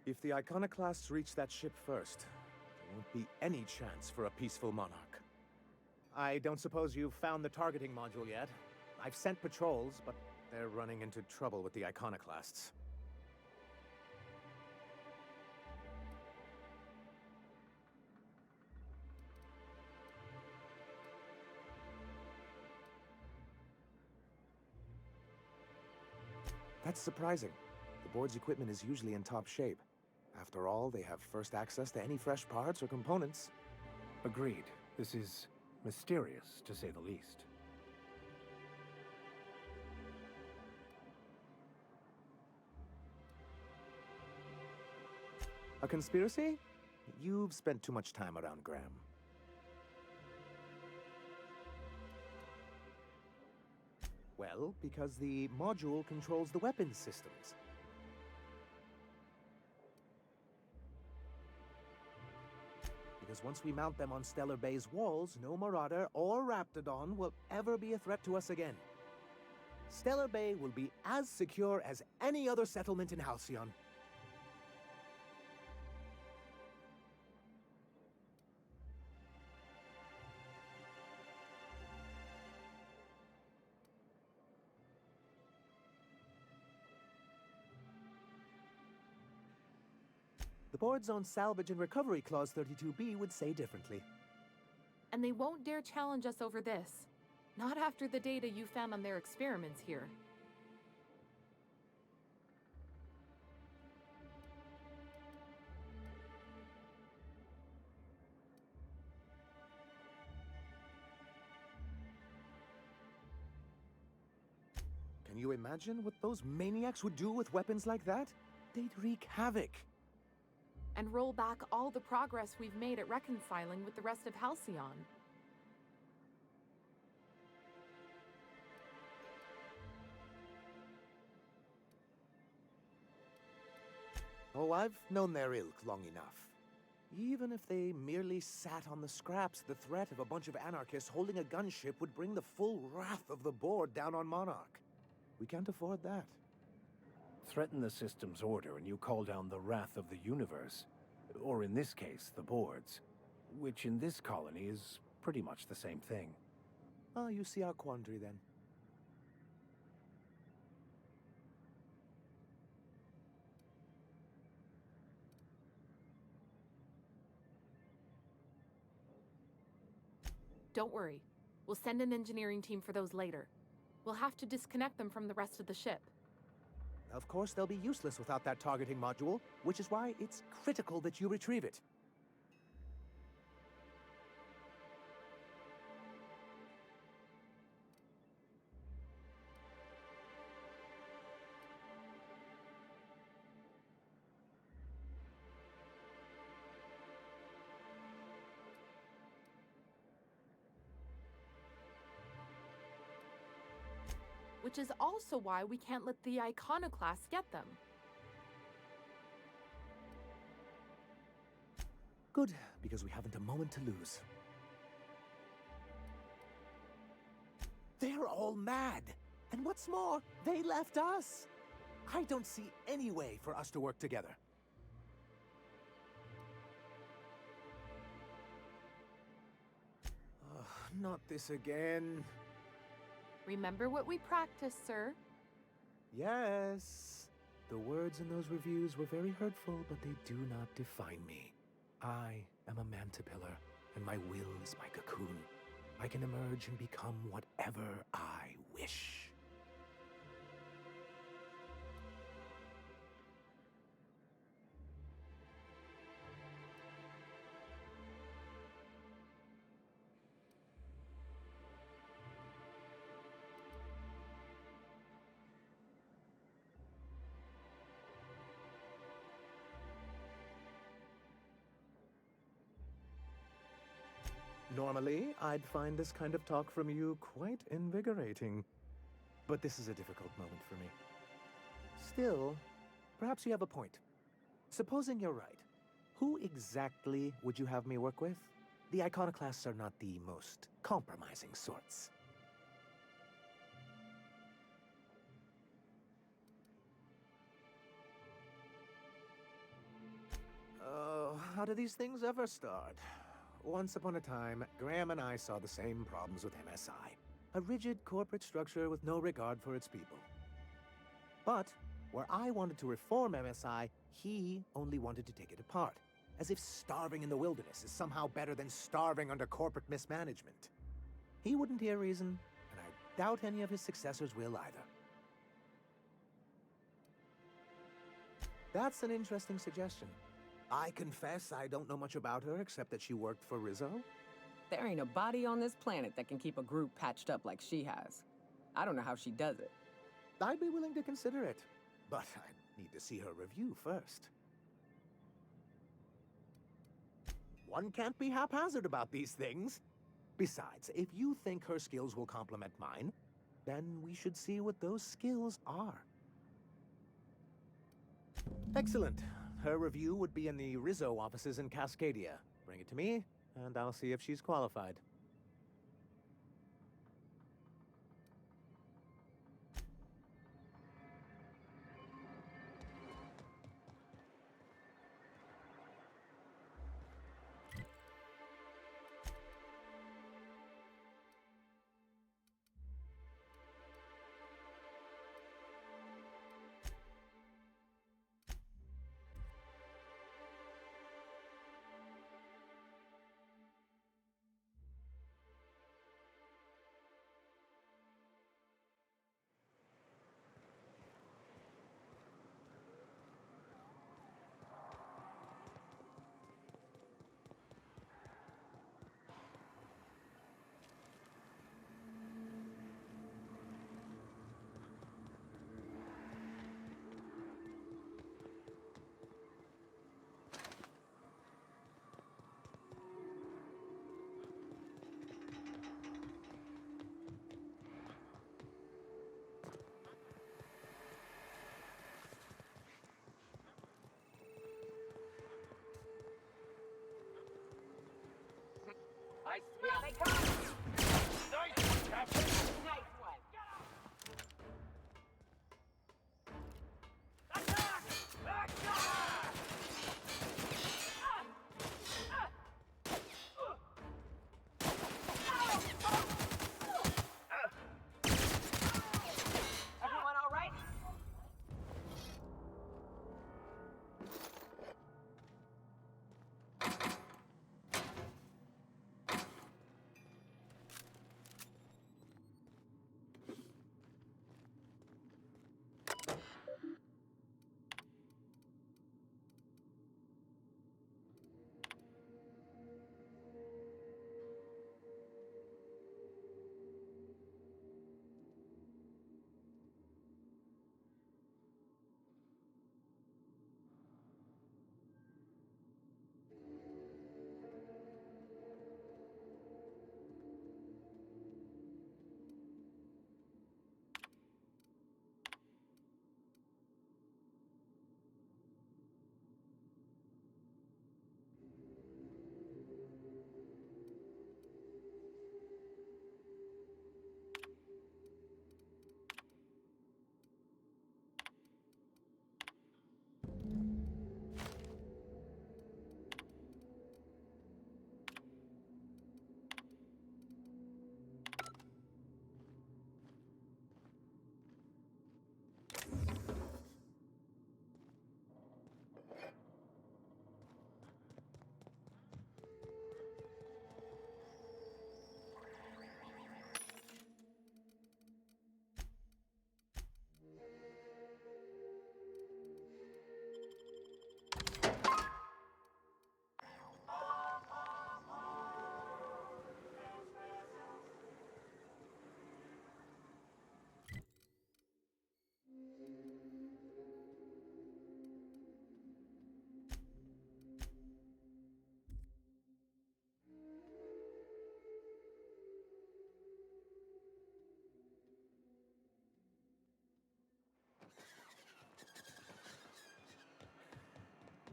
If the Iconoclasts reach that ship first, there won't be any chance for a peaceful monarch. I don't suppose you've found the targeting module yet. I've sent patrols, but they're running into trouble with the Iconoclasts. That's surprising. The board's equipment is usually in top shape. After all, they have first access to any fresh parts or components. Agreed. This is mysterious, to say the least. A conspiracy? You've spent too much time around Graham. Well, because the module controls the weapons systems. Because once we mount them on Stellar Bay's walls, no Marauder or Raptidon will ever be a threat to us again. Stellar Bay will be as secure as any other settlement in Halcyon. The board's own Salvage and Recovery Clause 32B would say differently. And they won't dare challenge us over this. Not after the data you found on their experiments here. Can you imagine what those maniacs would do with weapons like that? They'd wreak havoc. And roll back all the progress we've made at reconciling with the rest of Halcyon. Oh, I've known their ilk long enough. Even if they merely sat on the scraps, the threat of a bunch of anarchists holding a gunship would bring the full wrath of the board down on Monarch. We can't afford that. Threaten the system's order and you call down the wrath of the universe. Or in this case, the board's. Which in this colony is pretty much the same thing. Ah, you see our quandary then. Don't worry. We'll send an engineering team for those later. We'll have to disconnect them from the rest of the ship. Of course, they'll be useless without that targeting module, which is why it's critical that you retrieve it. Which is also why we can't let the Iconoclasts get them. Good, because we haven't a moment to lose. They're all mad! And what's more, they left us! I don't see any way for us to work together. Not this again. Remember what we practiced, sir? Yes. The words in those reviews were very hurtful, but they do not define me. I am a Mantipillar, and my will is my cocoon. I can emerge and become whatever I wish. Normally, I'd find this kind of talk from you quite invigorating. But this is a difficult moment for me. Still, perhaps you have a point. Supposing you're right, who exactly would you have me work with? The Iconoclasts are not the most compromising sorts. Oh, how do these things ever start? Once upon a time, Graham and I saw the same problems with MSI. A rigid corporate structure with no regard for its people. But, where I wanted to reform MSI, he only wanted to take it apart. As if starving in the wilderness is somehow better than starving under corporate mismanagement. He wouldn't hear reason, and I doubt any of his successors will either. That's an interesting suggestion. I confess I don't know much about her except that she worked for Rizzo. There ain't a body on this planet that can keep a group patched up like she has. I don't know how she does it. I'd be willing to consider it, but I need to see her review first. One can't be haphazard about these things. Besides, if you think her skills will complement mine, then we should see what those skills are. Excellent. Her review would be in the Rizzo offices in Cascadia. Bring it to me, and I'll see if she's qualified. I swear they come! Nice, Captain! Nice one! Everyone all right?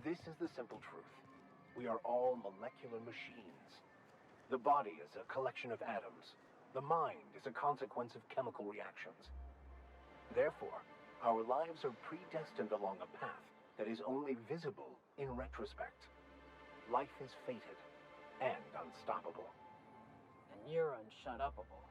This is the simple truth. We are all molecular machines. The body is a collection of atoms. The mind is a consequence of chemical reactions. Therefore, our lives are predestined along a path that is only visible in retrospect. Life is fated and unstoppable. And you're unshut-upable.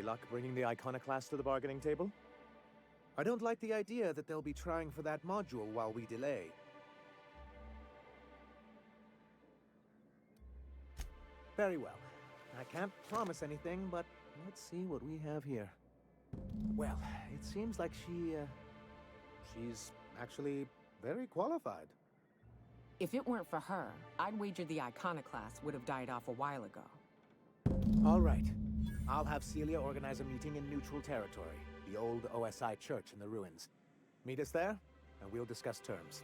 Any luck bringing the Iconoclast to the bargaining table? I don't like the idea that they'll be trying for that module while we delay. Very well. I can't promise anything, but let's see what we have here. Well, it seems like she's actually very qualified. If it weren't for her, I'd wager the Iconoclast would have died off a while ago. All right. I'll have Celia organize a meeting in neutral territory, the old OSI church in the ruins. Meet us there, and we'll discuss terms.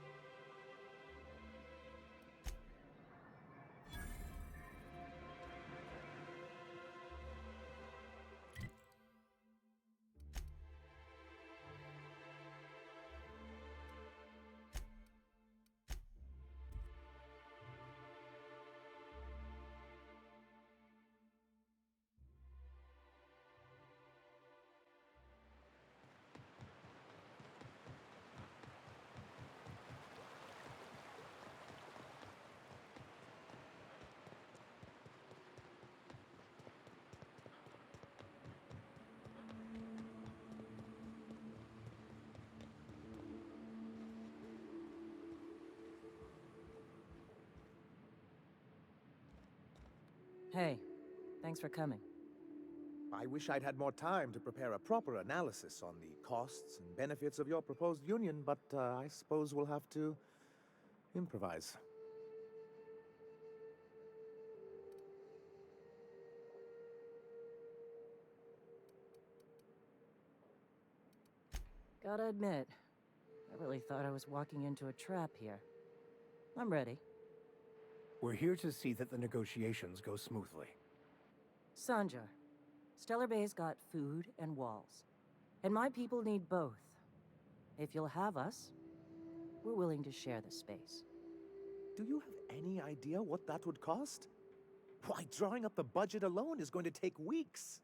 Hey, thanks for coming. I wish I'd had more time to prepare a proper analysis on the costs and benefits of your proposed union, but I suppose we'll have to improvise. Gotta admit, I really thought I was walking into a trap here. I'm ready. We're here to see that the negotiations go smoothly. Sanjar, Stellar Bay's got food and walls. And my people need both. If you'll have us, we're willing to share the space. Do you have any idea what that would cost? Why, drawing up the budget alone is going to take weeks.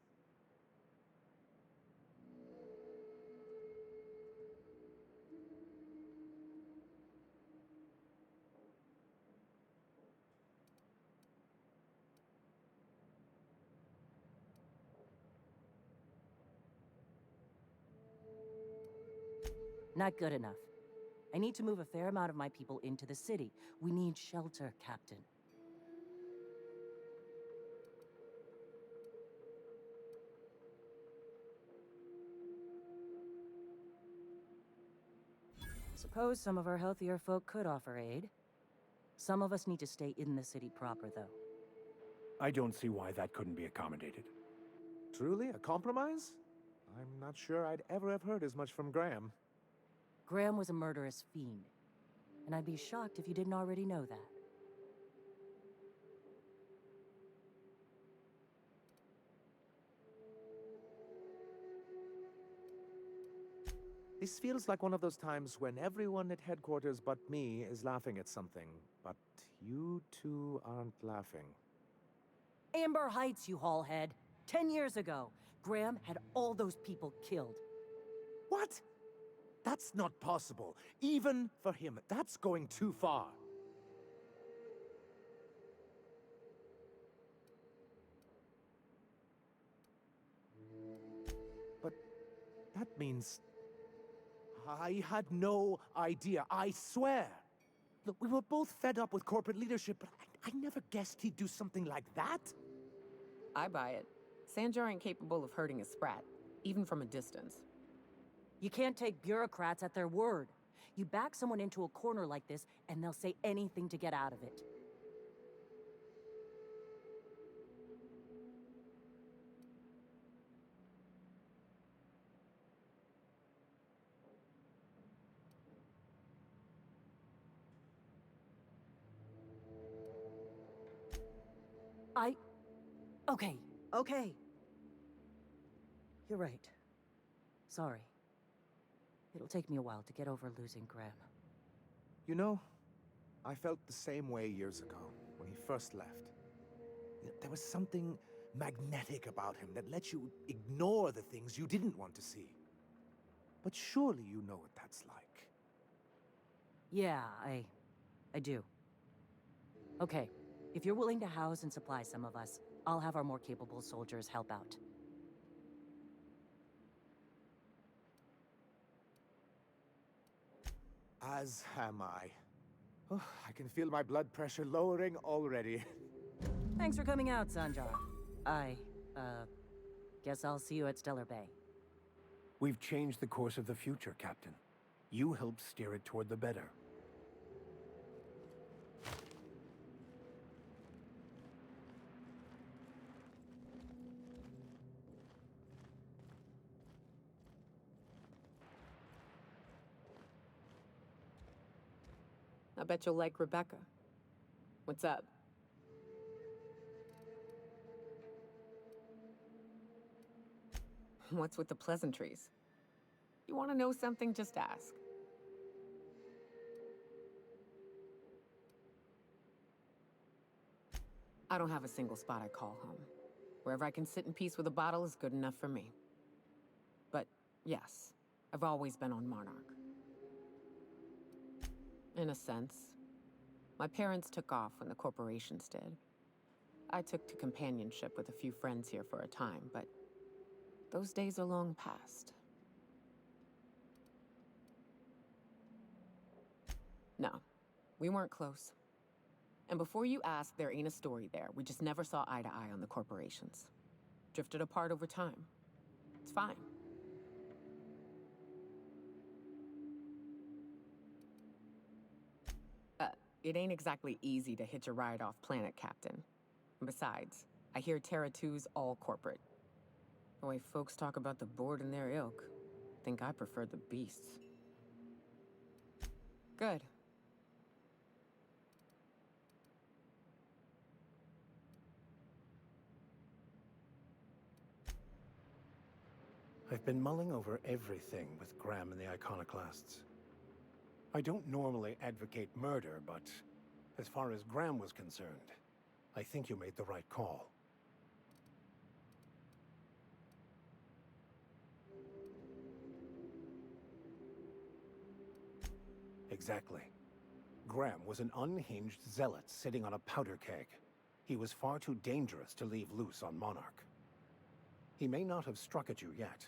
Not good enough. I need to move a fair amount of my people into the city. We need shelter, Captain. Suppose some of our healthier folk could offer aid. Some of us need to stay in the city proper, though. I don't see why that couldn't be accommodated. Truly? A compromise? I'm not sure I'd ever have heard as much from Graham. Graham was a murderous fiend, and I'd be shocked if you didn't already know that. This feels like one of those times when everyone at headquarters but me is laughing at something, but you two aren't laughing. Amber Heights, you haulhead. 10 years ago, Graham had all those people killed. What? That's not possible. Even for him, that's going too far. But that means I had no idea, I swear. Look, we were both fed up with corporate leadership, but I never guessed he'd do something like that. I buy it. Sanjar ain't capable of hurting a sprat, even from a distance. You can't take bureaucrats at their word. You back someone into a corner like this, and they'll say anything to get out of it. Okay. You're right. Sorry. It'll take me a while to get over losing Graham. You know, I felt the same way years ago, when he first left. There was something magnetic about him that let you ignore the things you didn't want to see. But surely you know what that's like. Yeah, I do. Okay, if you're willing to house and supply some of us, I'll have our more capable soldiers help out. As am I. Oh, I can feel my blood pressure lowering already. Thanks for coming out, Sanjar. Guess I'll see you at Stellar Bay. We've changed the course of the future, Captain. You helped steer it toward the better. I bet you'll like Rebecca. What's up? What's with the pleasantries? You want to know something? Just ask. I don't have a single spot I call home. Wherever I can sit in peace with a bottle is good enough for me. But yes, I've always been on Monarch. In a sense. My parents took off when the corporations did. I took to companionship with a few friends here for a time, but those days are long past. No, we weren't close. And before you ask, there ain't a story there. We just never saw eye to eye on the corporations. Drifted apart over time. It's fine. It ain't exactly easy to hitch a ride off planet, Captain. And besides, I hear Terra 2's all corporate. The way folks talk about the board and their ilk, think I prefer the beasts. Good. I've been mulling over everything with Graham and the Iconoclasts. I don't normally advocate murder, but as far as Graham was concerned, I think you made the right call. Exactly. Graham was an unhinged zealot sitting on a powder keg. He was far too dangerous to leave loose on Monarch. He may not have struck at you yet,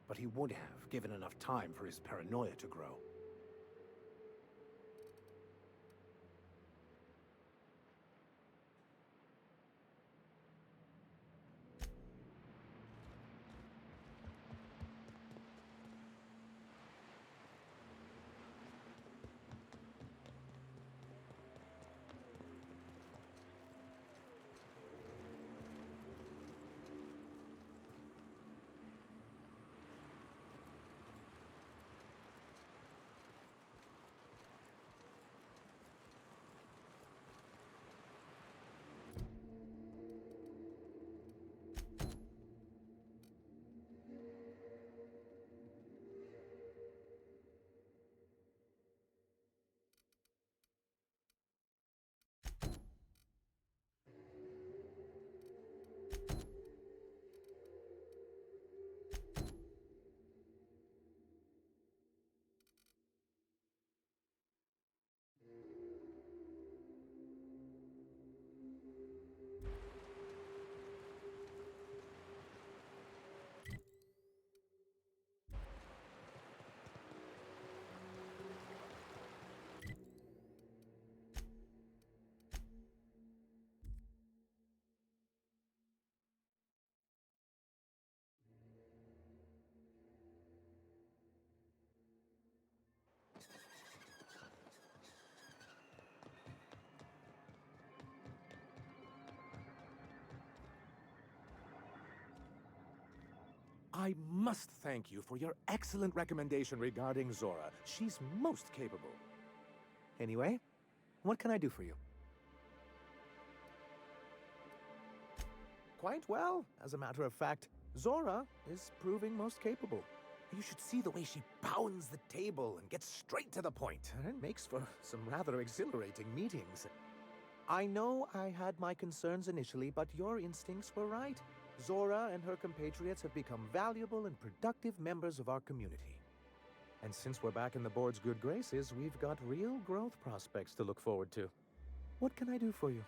but he would have, given enough time for his paranoia to grow. I must thank you for your excellent recommendation regarding Zora. She's most capable. Anyway, what can I do for you? Quite well. As a matter of fact, Zora is proving most capable. You should see the way she pounds the table and gets straight to the point. It makes for some rather exhilarating meetings. I know I had my concerns initially, but your instincts were right. Zora and her compatriots have become valuable and productive members of our community. And since we're back in the board's good graces, we've got real growth prospects to look forward to. What can I do for you?